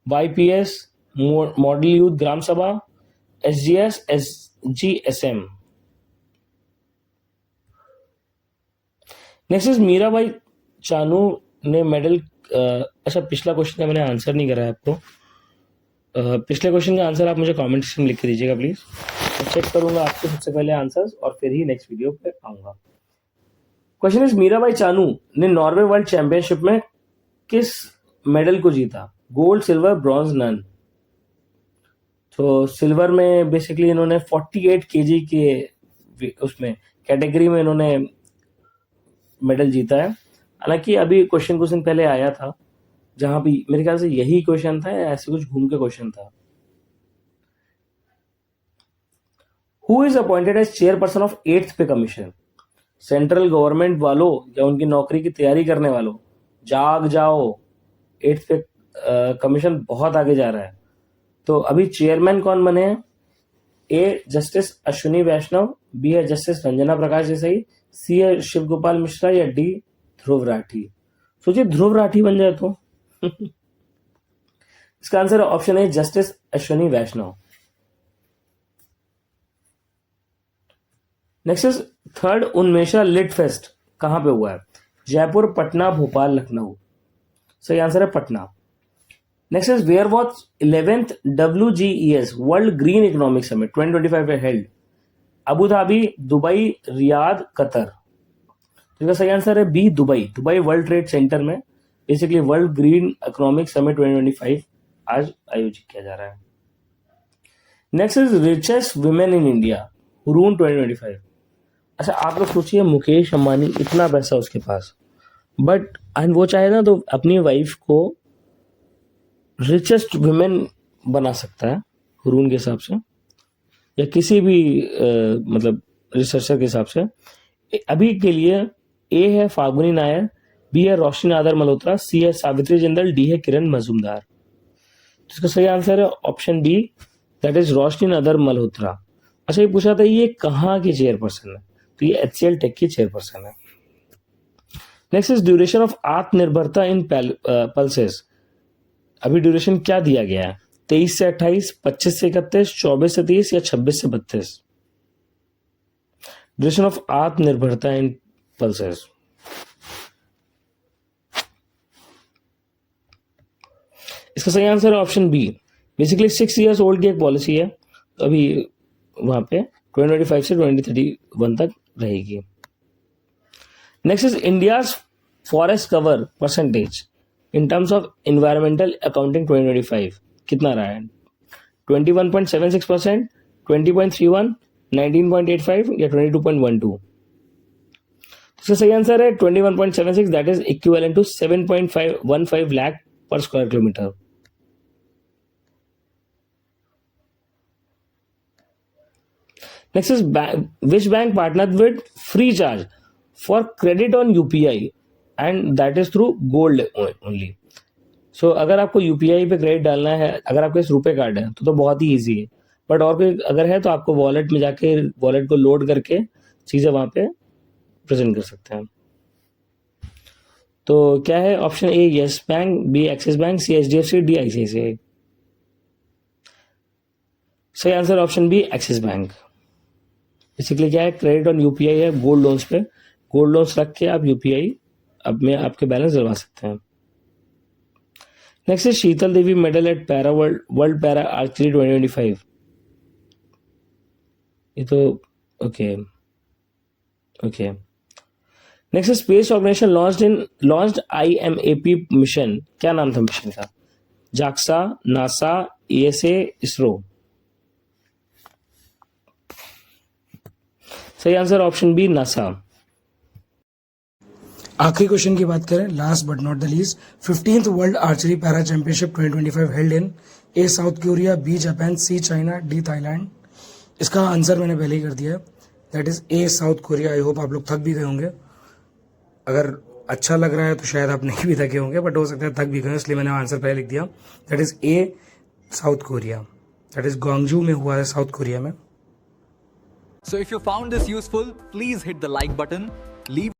YPS, model youth gram sabha, SGS, SGSM। Next is Mirabai Chanu ने मेडल, अच्छा पिछला क्वेश्चन का मैंने आंसर नहीं करा है आपको। पिछले क्वेश्चन का आंसर आप मुझे कमेंट सेक्शन में लिख के दीजिएगा प्लीज, मैं चेक करूंगा आपके सबसे पहले आंसर्स और फिर ही नेक्स्ट वीडियो पे आऊंगा। क्वेश्चन इज मीराबाई चानू ने नॉर्वे वर्ल्ड चैंपियनशिप में किस मेडल को जीता? Gold, silver, bronze, none. तो सिल्वर में बेसिकली इन्होंने 48 kg के उसमें कैटेगरी में इन्होंने मेडल जीता है। हालांकि अभी क्वेश्चन कुछ दिन पहले आया था, जहां भी मेरे ख्याल से यही क्वेश्चन था या ऐसे कुछ घूम के क्वेश्चन था। Who is appointed as chairperson of 8th pay commission? Central government वालों या उनकी नौकरी की तैयारी करने वालों, जाग जाओ, 8th पे कमीशन बहुत आगे जा रहा है। तो अभी चेयरमैन कौन बने हैं? ए, जस्टिस अश्विनी वैष्णव, बी है जस्टिस रंजना प्रकाश देसाई, सी है शिव गोपाल मिश्रा, या डी ध्रुव राठी। सोचिए ध्रुव राठी बन जाए तो इसका आंसर ऑप्शन है justice Ashwini Vaishnaw. Next is third Unmesha lit fest कहां पे हुआ है? जयपुर, पटना, भोपाल, लखनऊ। सही आंसर है Patna. Next is where was 11th WGES world green economic summit 2025 में हेल्ड? अबू धाबी, दुबई, रियाद, कतर। इसका सही आंसर है B, Dubai world trade centre में basically world green economic summit 2025 आज आयोजित किया जा रहा है। Next is richest women in India, Hurun 2025। अच्छा आप लोग सोचिए, मुकेश अंबानी, इतना पैसा उसके पास, बट वो चाहे ना तो अपनी वाइफ को रिचेस्ट वुमेन बना सकता है हुरून के हिसाब से, या किसी भी मतलब रिसर्चर के हिसाब से। अभी के लिए ए है फागुनी नायर, बी है रोशनी नादर मल्होत्रा, सी है सावित्री जिंदल, डी है किरण मजूमदार। तो इसका सही आंसर है ऑप्शन बी, दैट इज रोशनी नादर मल्होत्रा। अच्छा ये पूछा था ये कहाँ की चेयरपर्सन है? तो ये HCL टेक की चेयरपर्सन है। नेक्स्ट इज ड्यूरेशन ऑफ आत्मनिर्भरता इन पल्सेस। अभी ड्यूरेशन क्या दिया गया है? 23 से 28, 25 से 31, 24 से 30, या 26 से 32? ड्यूरेशन ऑफ आत्मनिर्भरता इन पल्सेस। इसका सही आंसर है option B, basically 6 years old की एक पॉलिसी है, तो अभी वहां पे 2025 से 2031 तक रहेगी। Next is India's forest cover percentage in terms of environmental accounting 2025 कितना रहा है? 21.76%, 20.31, 19.85 या 22.12? इसका सही आंसर है 21.76, that is equivalent to 7.15 lakh per square kilometre. Next is which bank partnered with Freecharge for credit on UPI and that is through gold only. So अगर आपको UPI पे क्रेडिट डालना है, अगर आपके पास रुपए कार्ड है तो बहुत ही इजी है, बट और कोई अगर है तो आपको वॉलेट में जाके वॉलेट को लोड करके चीज़ें वहाँ पे प्रेजेंट कर सकते हैं. तो क्या है? Option A Yes Bank, B Axis Bank, C HDFC, D ICICI. सही answer option B Axis Bank. Basically क्या है? क्रेडिट ऑन UPI है गोल्ड लोन्स पे, गोल्ड लोन्स रख के आप UPI अब में आपके बैलेंस डलवा सकते हैं. Next is Shital Devi medal at para world para archery 2025. ये तो okay. Next is space organisation launched IMAP मिशन. क्या नाम था मिशन का? JAXA, NASA, ESA, ISRO. सही आंसर ऑप्शन बी नासा. आखिरी क्वेश्चन की बात करें, last but not the least, 15th world archery para championship 2025 held in A South Korea, B Japan, C China, D Thailand. इसका आंसर मैंने पहले ही कर दिया है, that is a South Korea. I hope आप लोग थक भी गए होंगे. अगर अच्छा लग रहा है तो शायद आप नहीं भी थके होंगे, बट हो सकता है थक भी गए, इसलिए मैंने आंसर पहले लिख दिया. That is a South Korea. That is Gwangju में हुआ है, साउथ कोरिया में. So if you found this useful, please hit the like button, leave